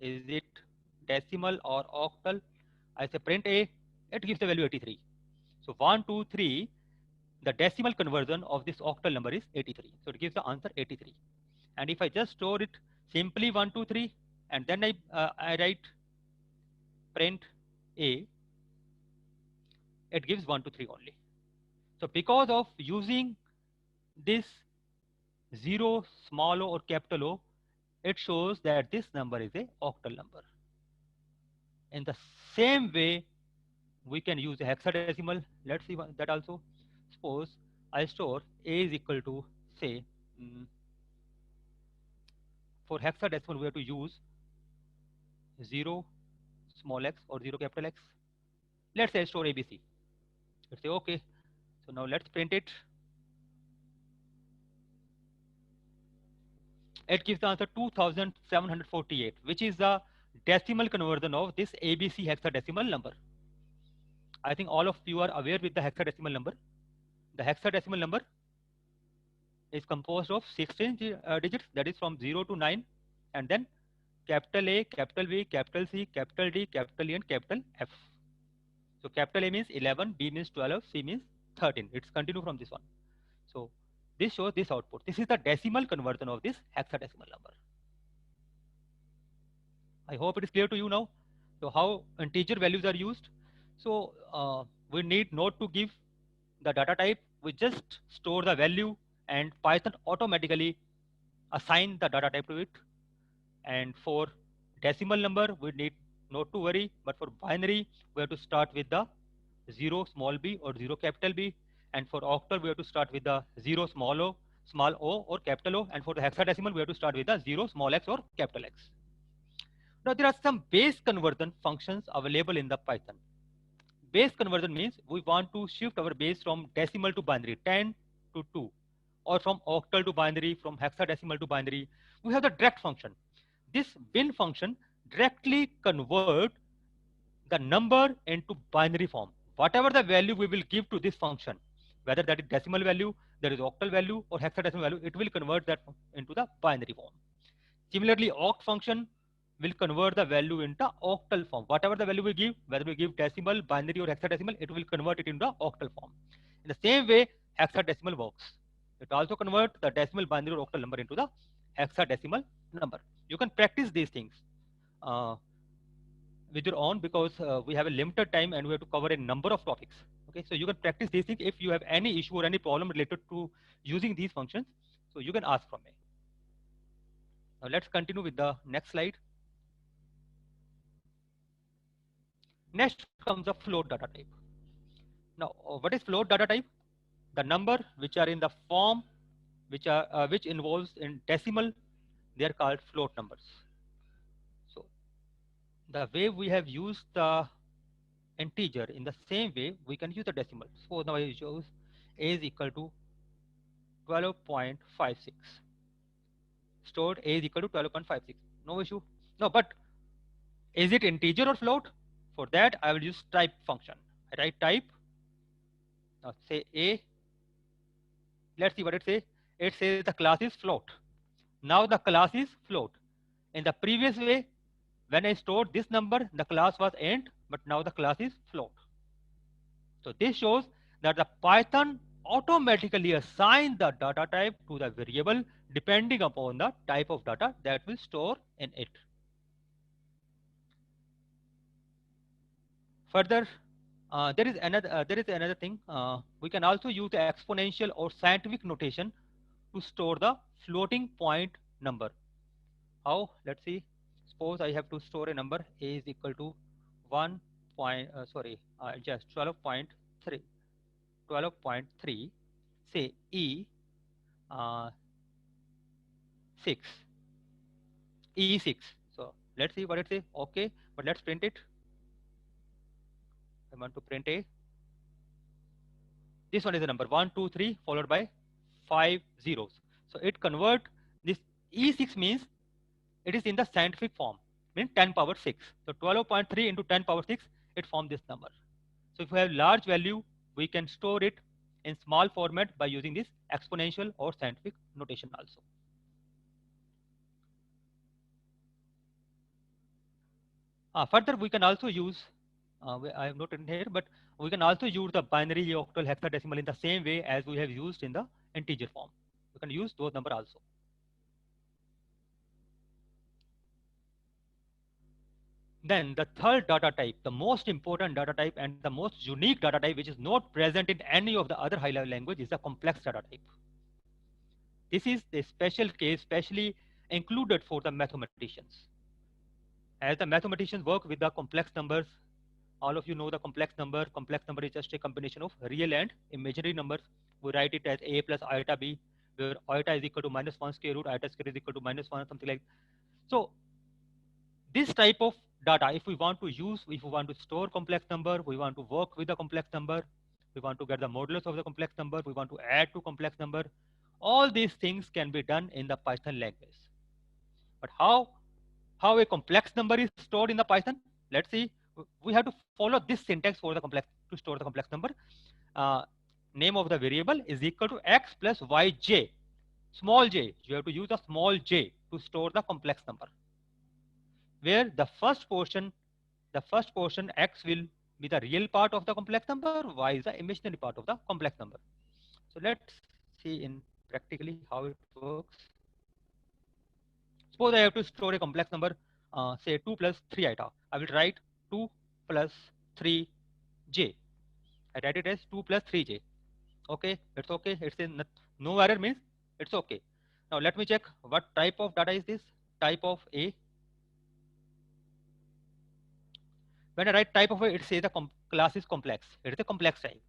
Is it decimal or octal? I say print A, it gives the value 83. So 1, 2, 3, the decimal conversion of this octal number is 83. So it gives the answer 83. And if I just store it simply 1, 2, 3, and then I write print A, it gives 1, 2, 3 only. So because of using this 0, small o or capital O, it shows that this number is a octal number. In the same way, we can use a hexadecimal. Let's see that also. Suppose I store A is equal to, say, for hexadecimal, we have to use 0 small x or 0 capital X. Let's say I store ABC. Let's say okay. So now let's print it. It gives the answer 2748, which is the decimal conversion of this ABC hexadecimal number. I think all of you are aware with the hexadecimal number. The hexadecimal number is composed of 16 digits, that is from 0 to 9, and then capital A, capital B, capital C, capital D, capital E, and capital F. So capital A means 11, B means 12, C means 13. It's continue from this one. So this shows this output. This is the decimal conversion of this hexadecimal number. I hope it is clear to you now. So how integer values are used. So we need not to give the data type. We just store the value and Python automatically assign the data type to it. And for decimal number, we need not to worry. But for binary, we have to start with the 0 small b or 0 capital B. And for octal, we have to start with the 0 small o or capital O. And for the hexadecimal, we have to start with the 0 small x or capital X. Now there are some base conversion functions available in the Python. Base conversion means we want to shift our base from decimal to binary, 10 to 2, or from octal to binary, from hexadecimal to binary. We have the direct function. This bin function directly convert the number into binary form. Whatever the value we will give to this function, whether that is decimal value, that is octal value, or hexadecimal value, it will convert that into the binary form. Similarly, oct function will convert the value into octal form. Whatever the value we give, whether we give decimal, binary, or hexadecimal, it will convert it into octal form. In the same way, hexadecimal works. It also converts the decimal, binary, or octal number into the hexadecimal number. You can practice these things with your own, because we have a limited time and we have to cover a number of topics. Okay, so you can practice these things. If you have any issue or any problem related to using these functions, so you can ask from me. Now let's continue with the next slide. Next comes the float data type. Now, what is float data type? The number which are in the form which involves in decimal, they are called float numbers. So the way we have used the integer, in the same way we can use the decimal. So now I choose A is equal to 12.56. Stored A is equal to 12.56. No issue. No, but is it integer or float? For that, I will use type function. I write type. Now say A. Let's see what it says. It says the class is float. Now the class is float. In the previous way, when I stored this number, the class was int, but now the class is float. So this shows that the Python automatically assign the data type to the variable depending upon the type of data that will store in it. Further, there is another thing. We can also use the exponential or scientific notation to store the floating point number. How? Let's see. Suppose I have to store a number. A is equal to 12.3. 12.3. Say E 6. E6. So let's see what it says. Okay, but let's print it. I want to print A. This one is the number 1, 2, 3 followed by 5 zeros. So it convert this E6 means it is in the scientific form, means 10 power 6. So 12.3 into 10 power 6, it forms this number. So if we have large value, we can store it in small format by using this exponential or scientific notation also. Further, we can also use, I have not written here, but we can also use the binary, octal, hexadecimal in the same way as we have used in the integer form. We can use those number also. Then the third data type, the most important data type and the most unique data type, which is not present in any of the other high-level language, is the complex data type. This is a special case, specially included for the mathematicians. As the mathematicians work with the complex numbers, all of you know the complex number. Complex number is just a combination of real and imaginary numbers. We write it as a plus iota b, where iota is equal to -1 square root, iota square is equal to -1, something like. So this type of data, if we want to use, if we want to store complex number, we want to work with the complex number, we want to get the modulus of the complex number, we want to add to complex number, all these things can be done in the Python language. But how a complex number is stored in the Python? Let's see. We have to follow this syntax for the complex to store the complex number. Uh, Name of the variable is equal to x plus yj. Small j. You have to use a small j to store the complex number, where the first portion x will be the real part of the complex number, y is the imaginary part of the complex number. So let's see in practically how it works. Suppose I have to store a complex number, say 2 plus 3 iota. I will write 2 plus 3j. I write it as 2 plus 3j. Okay, it's okay. It's in no error means it's okay. Now let me check what type of data is this. Type of A. When I write type of A, it says the class is complex. It is a complex type.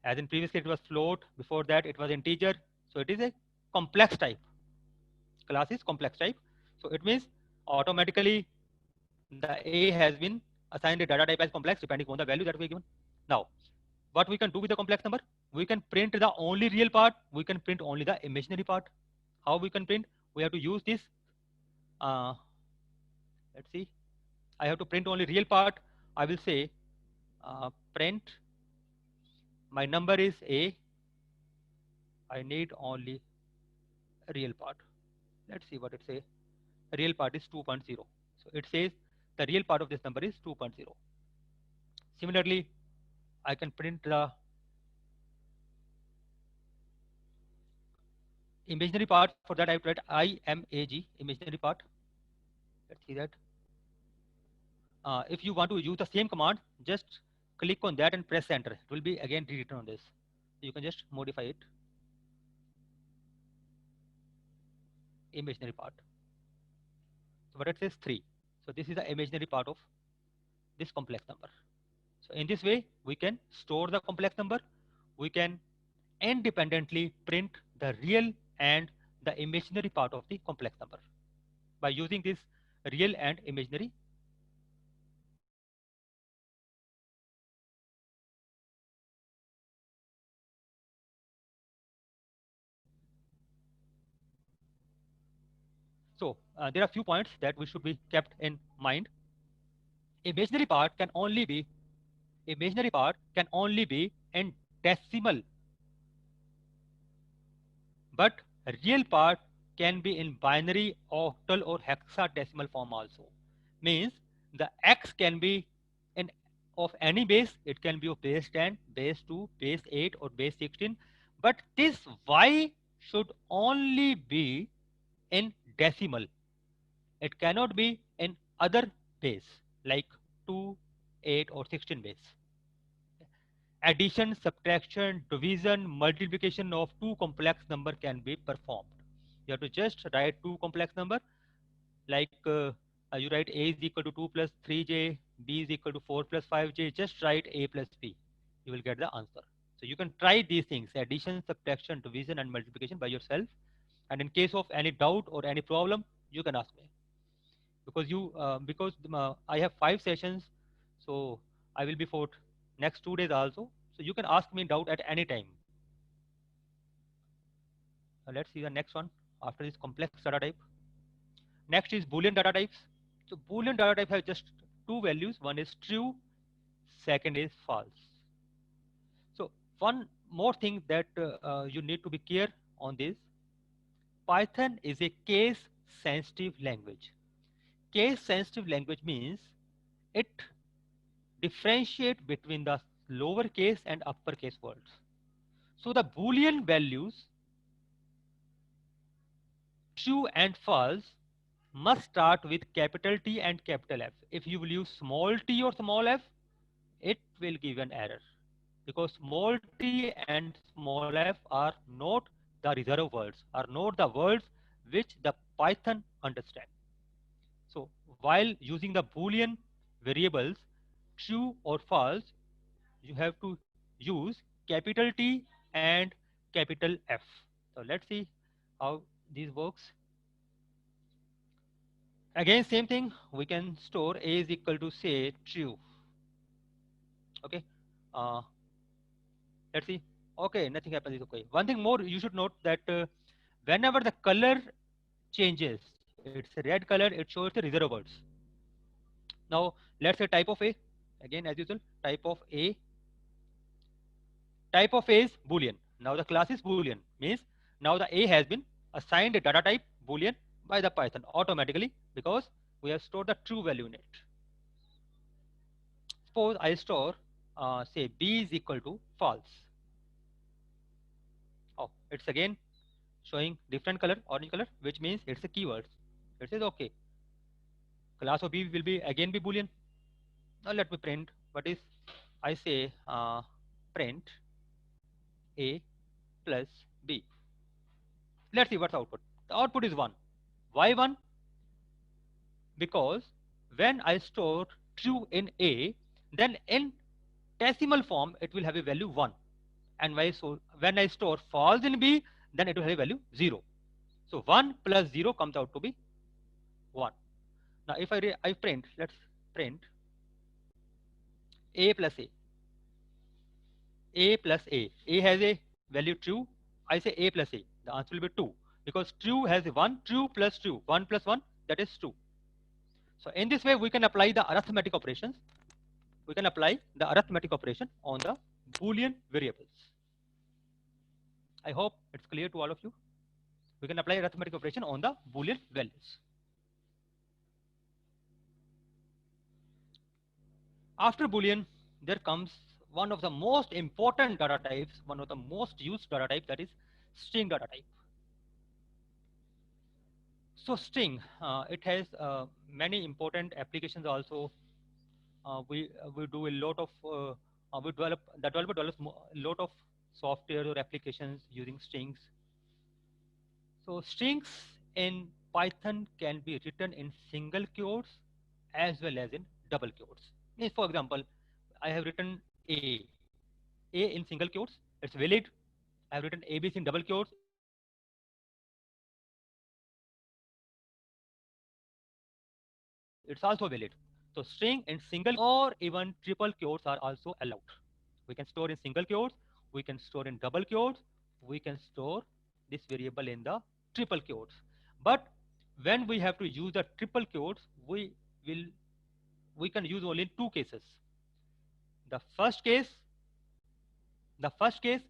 As in previously it was float. Before that it was integer. So it is a complex type. Class is complex type. So it means automatically the A has been assigned a data type as complex depending on the value that we given. Now, what we can do with the complex number? We can print the only real part. We can print only the imaginary part. How we can print? We have to use this. Let's see. I have to print only real part. I will say print my number is A. I need only real part. Let's see what it says. Real part is 2.0. So it says the real part of this number is 2.0. Similarly, I can print the imaginary part. For that I have to write imag, imaginary part. Let's see that. If you want to use the same command, just click on that and press enter. It will be again rewritten on this. You can just modify it. Imaginary part. So what it says 3. So this is the imaginary part of this complex number. So in this way, we can store the complex number. We can independently print the real and the imaginary part of the complex number by using this real and imaginary. So there are few points that we should be kept in mind. Imaginary part can only be in decimal, but real part can be in binary, octal, or hexadecimal form also. Means the x can be in of any base. It can be of base 10, base 2, base 8, or base 16. But this y should only be in decimal. It cannot be in other base like 2, 8, or 16 base. Addition, subtraction, division, multiplication of two complex number can be performed. You have to just write two complex number, like you write a is equal to 2 plus 3j, b is equal to 4 plus 5j. Just write a plus b. You will get the answer. So you can try these things: addition, subtraction, division, and multiplication by yourself. And in case of any doubt or any problem, you can ask me. Because I have 5 sessions, so I will be for next 2 days also. So you can ask me doubt at any time. Let's see the next one after this complex data type. Next is Boolean data types. So Boolean data type has just two values. One is true, second is false. So one more thing that you need to be clear on this. Python is a case sensitive language. Case sensitive language means it differentiate between the lowercase and uppercase words. So the Boolean values true and false must start with capital T and capital F. If you will use small t or small f, it will give an error because small t and small f are not the reserve words, are not the words which the Python understand. So while using the Boolean variables true or false, you have to use capital T and capital F. So let's see how this works. Again, same thing, we can store a is equal to say true. Okay. Uh, let's see. Okay, nothing happens. Is okay. One thing more, you should note that whenever the color changes, it's a red color, it shows the reserve words. Now, let's say type of A. Again, as usual, type of A. Type of A is Boolean. Now the class is Boolean. Means now the A has been assigned a data type Boolean by the Python automatically because we have stored the true value in it. Suppose I store say B is equal to false. Oh, it's again showing different color, orange color, which means it's a keyword. It says okay. Class of B will be again be Boolean. Now let me print what is I say print A plus B. Let's see what's output. The output is 1. Why 1? Because when I store true in A, then in decimal form it will have a value 1. And when I store false in B, then it will have a value 0. So 1 plus 0 comes out to be 1. Now if I print, let's print A plus A. A plus A. A has a value true. I say A plus A. The answer will be 2. Because true has 1, true plus true. 1 plus 1, that is 2. So in this way, we can apply the arithmetic operations. We can apply the arithmetic operation on the Boolean variables. I hope it's clear to all of you. We can apply arithmetic operation on the Boolean values. After Boolean, there comes one of the most important data types, one of the most used data type, that is string data type. So string, it has many important applications also. We do a lot of we develop the developer develops a lot of software or applications using strings. So strings in Python can be written in single quotes as well as in double quotes. Means for example, I have written A in single quotes, it's valid. I have written ABC in double quotes, it's also valid. I have written ABC plus C in double quotes, it's also valid. So string in single or even triple quotes are also allowed. We can store in single quotes, we can store in double quotes, we can store this variable in the triple quotes. But when we have to use the triple quotes, will we can use only in two cases. The first case, the first case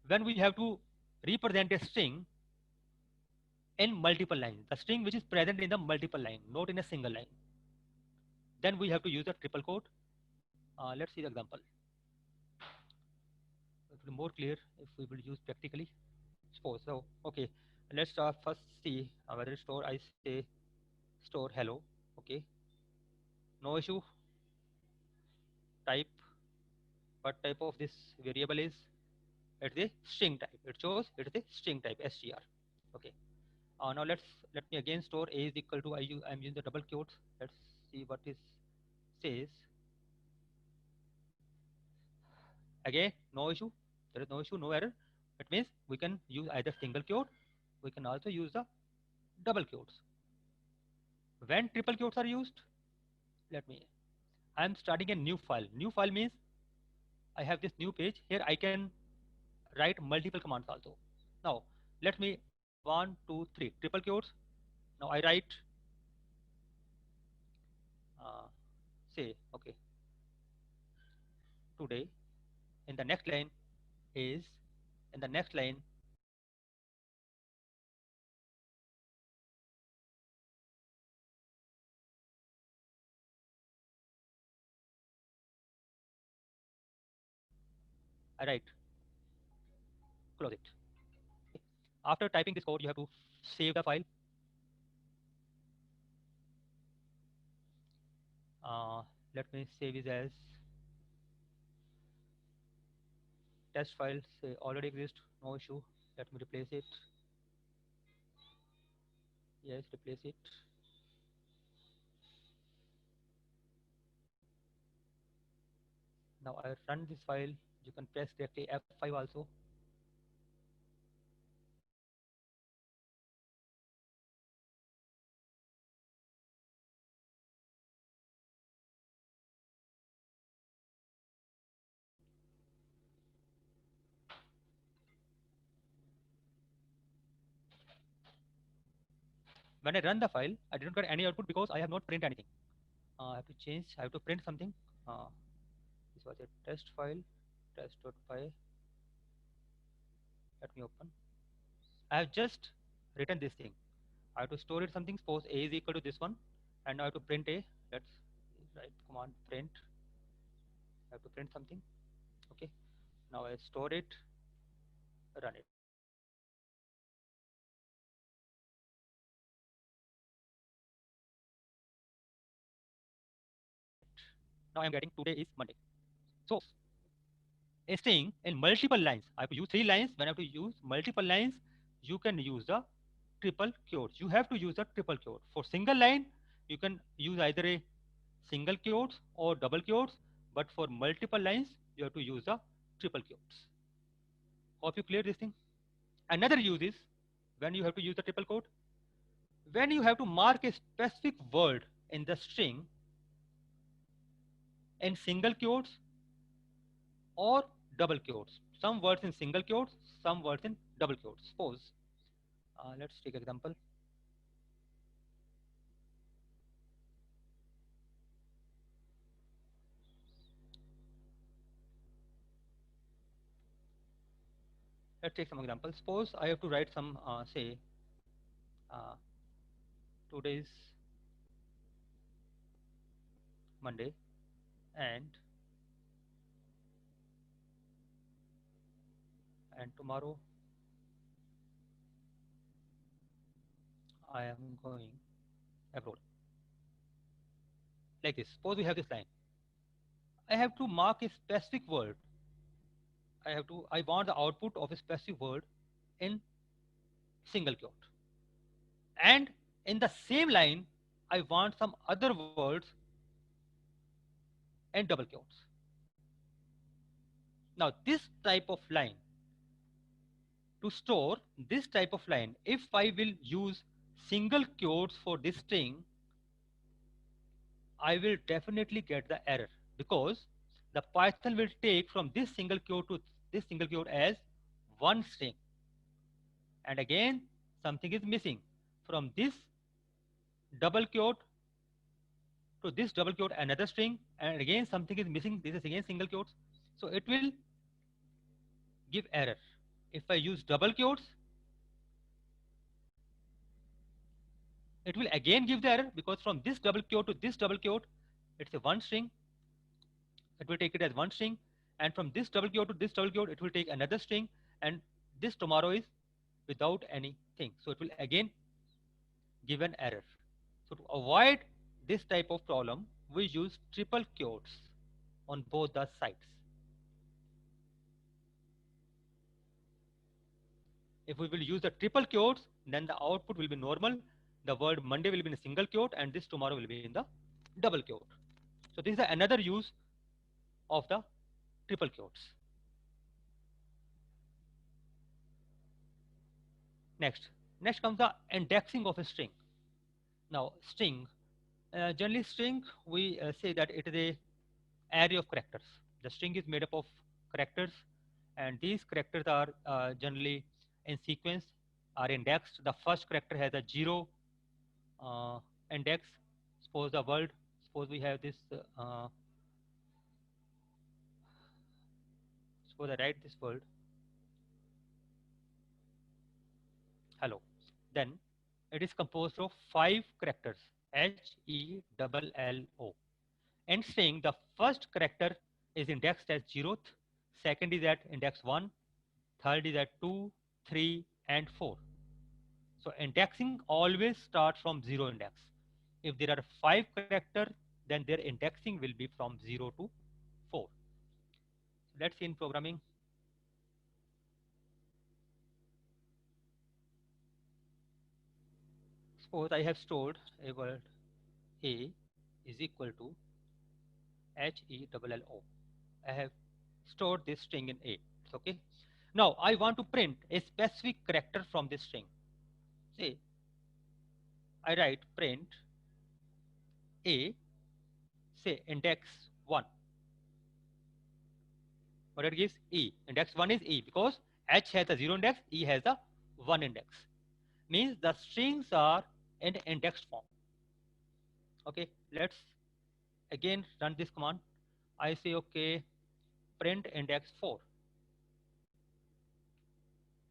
when we have to represent a string in multiple lines, the string which is present in the multiple line, not in a single line. Then we have to use a triple quote. Let's see the example. It will be more clear if we will use practically. Suppose so. Okay, let's first see whether store. I say store hello. Okay, no issue. Type. What type of this variable is? It's a string type. It shows it is a string type str. Okay. Now let me again store a is equal to I'm using the double quotes. Let's see what it says. Again, no issue. There is no issue, no error. It means we can use either single quote. We can also use the double quotes. When triple quotes are used, let me. I'm starting a new file. New file means I have this new page. Here I can write multiple commands also. Now let me 1, 2, 3 triple quotes. Now I write, say, okay, today. In the next line is, in the next line, I write, close it. Okay. After typing this code, you have to save the file. Let me save it as test file. Say already exists, no issue. Let me replace it. Yes, replace it. Now I run this file. You can press directly F5 also. When I run the file, I didn't get any output because I have not print anything. I have to change, I have to print something. This was a test file, test.py. Let me open. I have just written this thing. I have to store it something. Suppose A is equal to this one, and now I have to print A. Let's write command print. I have to print something. Okay. Now I store it, run it. Now I am getting today is Monday. So a string in multiple lines. I have to use 3 lines. When I have to use multiple lines, you can use the triple quotes. You have to use a triple quote. For single line, you can use either a single quotes or double quotes, but for multiple lines, you have to use the triple quotes. Hope you clear this thing. Another use is when you have to use the triple quote, when you have to mark a specific word in the string in single quotes or double quotes. Some words in single quotes, some words in double quotes. Suppose, let's take example. Let's take some examples. Suppose I have to write some, say, uh, today's Monday, and tomorrow I am going abroad. Like this. Suppose we have this line. I have to mark a specific word. I want the output of a specific word in single quote. And in the same line, I want some other words in double quotes. Now, this type of line, to store this type of line, if I will use single quotes for this string, I will definitely get the error because the Python will take from this single quote to this single quote as one string. And again, something is missing. From this double quote to this double quote another string, and again something is missing. This is again single quotes. So it will give error. If I use double quotes, it will again give the error because from this double quote to this double quote, it's a one string. It will take it as one string, and from this double quote to this double quote, it will take another string, and this tomorrow is without anything. So it will again give an error. So to avoid this type of problem, we use triple quotes on both the sides. If we will use the triple quotes, then the output will be normal. The word Monday will be in a single quote, and this tomorrow will be in the double quote. So this is another use of the triple quotes. Next comes the indexing of a string. Now, string, generally string, we say that it is a array of characters. The string is made up of characters, and these characters are generally in sequence. are indexed. The first character has a 0 index. Suppose the world, suppose we have this, suppose I write this word, hello. Then it is composed of 5 characters, HELLO. And string, the first character is indexed as 0th, second is at index 1, third is at 2, 3, and 4. So indexing always starts from 0 index. If there are 5 characters, then their indexing will be from 0 to 4. So let's see in programming. Suppose I have stored a word A is equal to HELLO. I have stored this string in A. It's okay. Now I want to print a specific character from this string. Say I write print A, say index 1. What it gives? E. Index 1 is E because H has a 0 index, E has a 1 index. Means the strings are in indexed form. Okay, let's again run this command. I say okay, print index 4.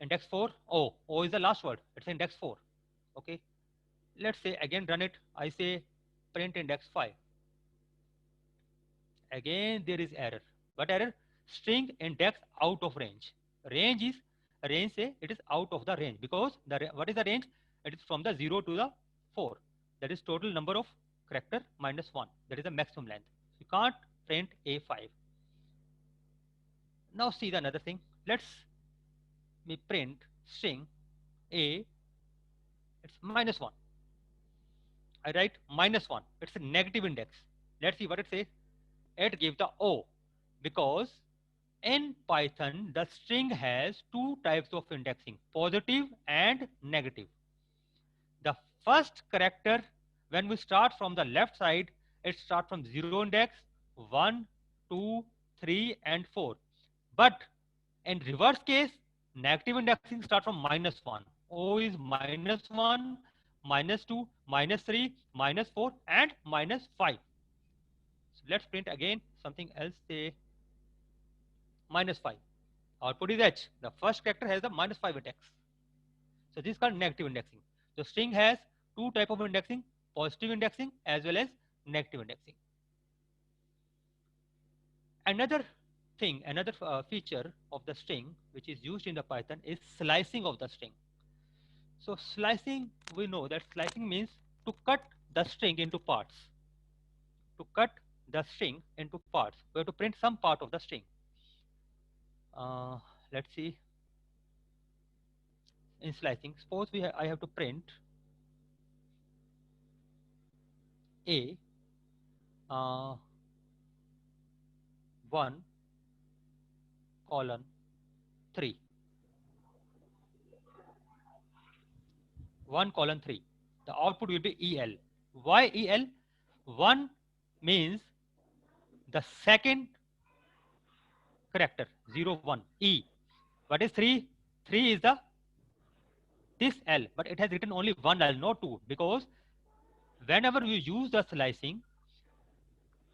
Index 4, O is the last word. It's index 4. Okay, let's say again run it. I say print index 5. Again there is error. What error? String index out of range. Range say it is out of the range because what is the range? It is from the 0 to the 4. That is total number of character minus 1. That is the maximum length. You can't print A5. Now see the another thing. Let's me print string A. It's minus 1. I write minus 1. It's a negative index. Let's see what it says. It gives the O because in Python the string has 2 types of indexing, positive and negative. The first character, when we start from the left side, it starts from 0 index, 1, 2, 3, and 4. But in reverse case, negative indexing starts from minus 1. O is minus 1, minus 2, minus 3, minus 4, and minus 5. So let's print again something else, say minus 5. Output is H. The first character has the minus 5 index. So this is called negative indexing. The string has 2 types of indexing, positive indexing as well as negative indexing. Another thing, another feature of the string which is used in the Python is slicing of the string. So slicing, we know that slicing means to cut the string into parts. To cut the string into parts, we have to print some part of the string. Let's see. In slicing, suppose I have to print A 1 colon 3. 1 colon 3. The output will be EL. Why EL? 1 means the second character, 0, 1, E. What is 3? 3 is this L, but it has written only 1 L, not 2, because whenever you use the slicing,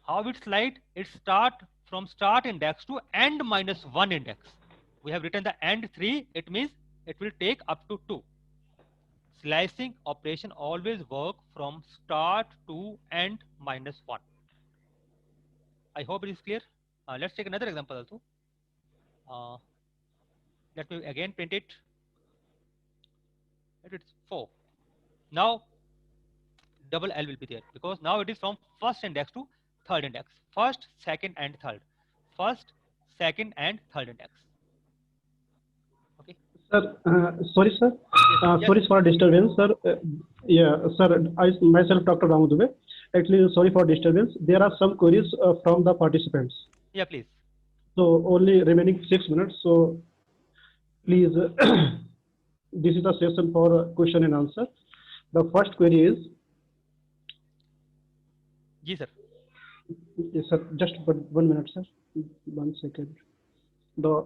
how it slide? It start from start index to end minus 1 index. We have written the end 3, it means it will take up to 2. Slicing operation always work from start to end minus 1. I hope it is clear. Let's take another example also. Let me again print it. It's 4. Now double L will be there because now it is from first index to third index. First, second, and third. First, second, and third index. Okay. Sir, sorry, sir. Yes. Sorry for disturbance, sir. Yeah, sir. I myself, Dr. Ramu Dubey. Actually, sorry for disturbance. There are some queries from the participants. Yeah, please. So only remaining 6 minutes. So please, this is the session for question and answer. The first query is. Yes, sir. Yes, sir. Just 1 minute, sir. 1 second. The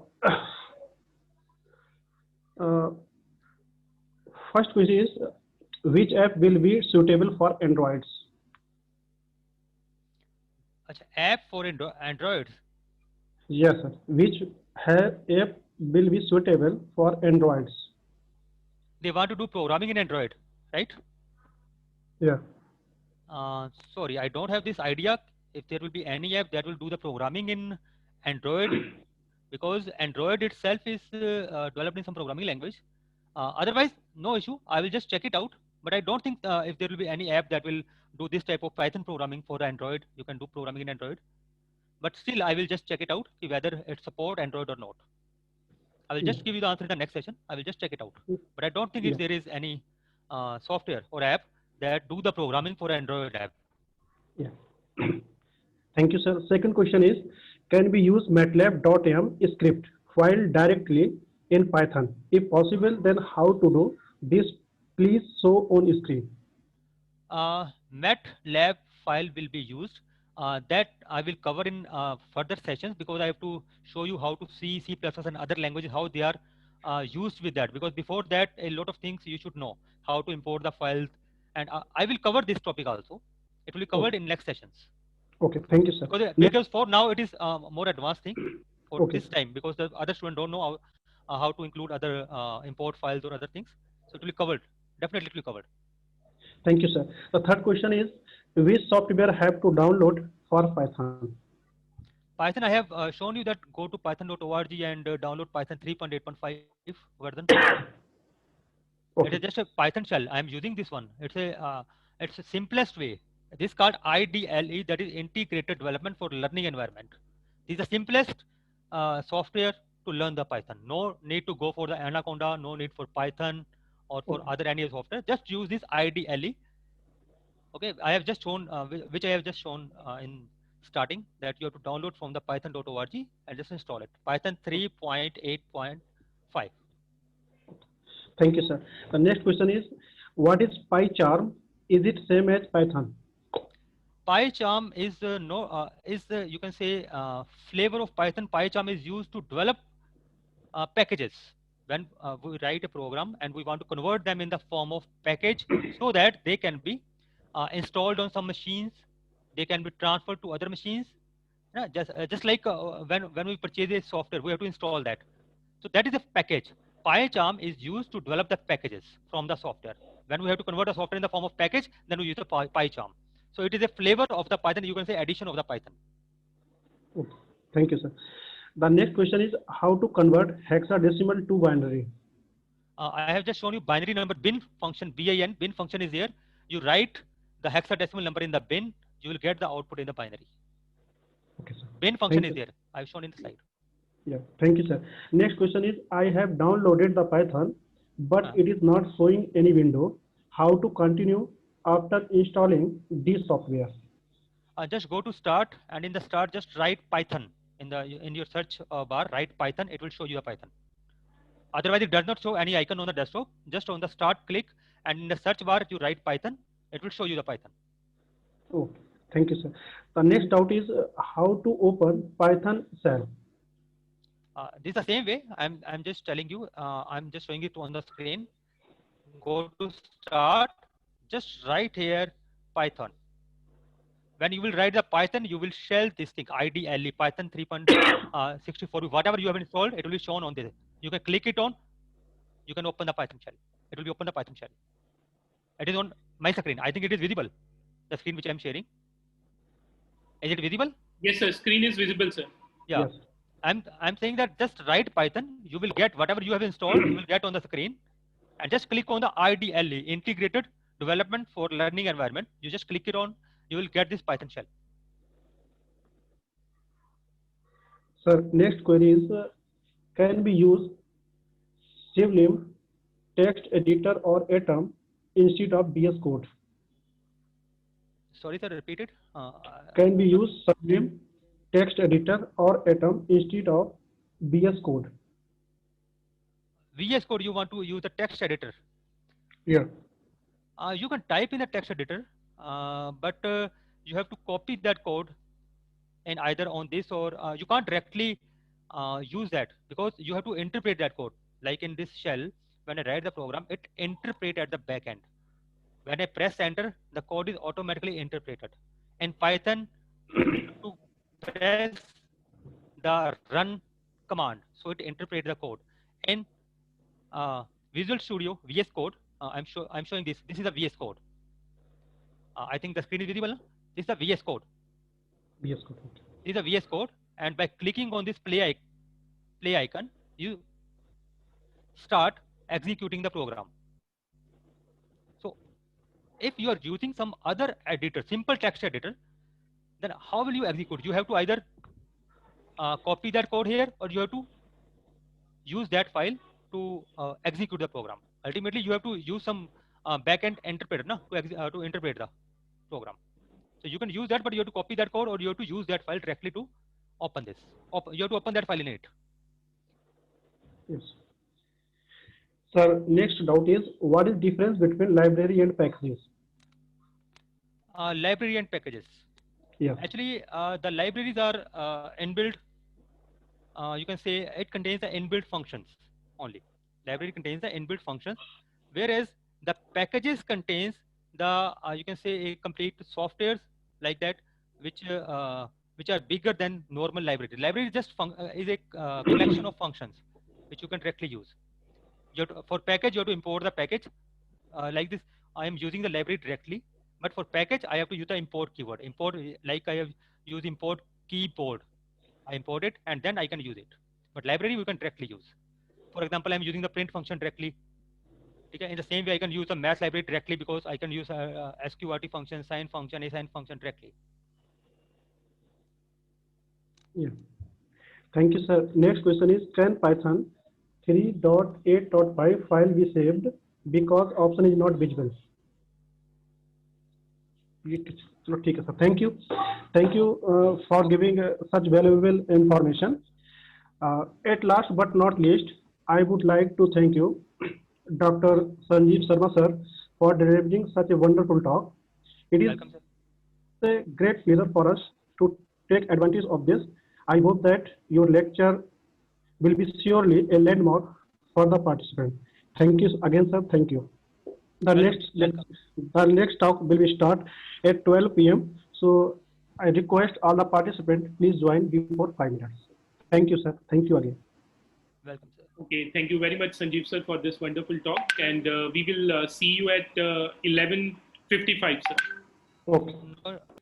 First question is, which app will be suitable for Androids? Acha, app for Androids. Yes, sir. Which app will be suitable for Androids? They want to do programming in Android, right? Yeah. Sorry, I don't have this idea if there will be any app that will do the programming in Android, because Android itself is developed in some programming language. Otherwise, no issue. I will just check it out. But I don't think if there will be any app that will do this type of Python programming for Android. You can do programming in Android. But still, I will just check it out, see whether it support Android or not. I will just give you the answer in the next session. I will just check it out. But I don't think Yeah. if there is any software or app that do the programming for Android app. Yeah. Thank you, sir. Second question is, can we use MATLAB.m script file directly in Python? If possible, then how to do this? Please show on screen. MATLAB file will be used. That I will cover in further sessions, because I have to show you how to C, C++ and other languages, how they are used with that. Because before that, a lot of things you should know, how to import the files. And I will cover this topic also. It will be covered in next sessions. Okay, thank you, sir. Because for now, it is more advanced thing for Okay. this time, because the other students don't know how to include other import files or other things. So it will be covered. Definitely it will be covered. Thank you, sir. The third question is, which software have to download for Python? Python, I have shown you that go to python.org and download Python 3.8.5 version. It is just a Python shell. I am using this one. It's a simplest way. This is called IDLE, that is Integrated Development for Learning Environment. This is the simplest software to learn the Python. No need to go for the Anaconda, no need for Python or for other any software. Just use this IDLE. Okay, I have just shown, which I have just shown in starting, that you have to download from the python.org and just install it. Python 3.8.5. Thank you, sir. The next question is, what is PyCharm? Is it same as Python? PyCharm is you can say flavor of Python. PyCharm is used to develop packages. When we write a program and we want to convert them in the form of package, so that they can be installed on some machines, they can be transferred to other machines. Just like when we purchase a software, we have to install that. So that is a package. PyCharm is used to develop the packages from the software. When we have to convert a software in the form of package, then we use the PyCharm. So it is a flavor of the Python. You can say addition of the Python. Okay. Thank you, sir. The next question is, how to convert hexadecimal to binary? I have just shown you binary number bin function, bin. Bin function is here. You write the hexadecimal number in the bin, you will get the output in the binary. Okay, sir. Bin function is there. I've shown in the slide. Yeah, thank you, sir. Next question is, I have downloaded the Python, but it is not showing any window. How to continue after installing this software? Just go to start, and in the start, just write Python in your search bar. Write Python. It will show you the Python. Otherwise, it does not show any icon on the desktop. Just on the start, click, and in the search bar, you write Python. It will show you the Python. Oh, thank you, sir. The next doubt is how to open Python shell. This is the same way. I'm just telling you. I'm just showing it on the screen. Go to start. Just write here Python. When you will write the Python, you will shell this thing IDLE Python 3.64. Whatever you have installed, it will be shown on this. You can click it on. You can open the Python shell. It will be open the Python shell. It is on my screen. I think it is visible. The screen which I am sharing. Is it visible? Yes, sir. Screen is visible, sir. Yeah. Yes. I'm saying that just write Python. You will get whatever you have installed. You will get on the screen, and just click on the IDLE Integrated Development for Learning Environment. You just click it on. You will get this Python shell. Sir, next query is, can we use Sublime text editor or Atom instead of VS Code? Sorry, sir, repeat it. Can we use Sublime text editor or Atom instead of VS Code? VS Code, you want to use the text editor. Yeah. You can type in the text editor, but you have to copy that code and either on this, or you can't directly use that, because you have to interpret that code. Like in this shell, when I write the program, it interprets at the back end. When I press enter, the code is automatically interpreted. In Python, you need to press the run command, so it interprets the code. In Visual Studio VS Code, I'm showing this. This is a VS Code. I think the screen is visible. This is a VS Code. VS Code. This is a VS Code, and by clicking on this play icon, you start executing the program. So if you are using some other editor, simple text editor, then how will you execute? You have to either copy that code here, or you have to use that file to execute the program. Ultimately, you have to use some backend interpreter to interpret the program. So you can use that, but you have to copy that code, or you have to use that file directly to open this. You have to open that file in it. Yes. Sir, next doubt is, what is difference between library and packages? Library and packages. Yeah. Actually, the libraries are inbuilt. You can say it contains the inbuilt functions only. Library contains the inbuilt functions, whereas the packages contains the you can say a complete softwares like that, which are bigger than normal library. Library is just is a collection of functions which you can directly use. For package, you have to import the package like this. I am using the library directly, but for package, I have to use the import keyword. Import, like I have used import keyboard. I import it and then I can use it. But library we can directly use. For example, I'm using the print function directly. Okay? In the same way, I can use the math library directly because I can use sqrt function, assign function, assign function directly. Yeah. Thank you, sir. Next question is, can Python 3.8.5 file be saved because option is not visible? Okay, sir. Thank you. Thank you for giving such valuable information. At last but not least, I would like to thank you, Dr. Sanjeev Sharma, sir, for delivering such a wonderful talk. It is Welcome, sir. a great pleasure for us to take advantage of this. I hope that your lecture will be surely a landmark for the participant. Thank you again, sir. Thank you. The next talk will be start at 12 p.m. So I request all the participants please join before 5 minutes. Thank you, sir. Thank you again. Welcome, sir. Okay, thank you very much, Sanjeev sir, for this wonderful talk, and we will see you at 11:55, sir. Okay.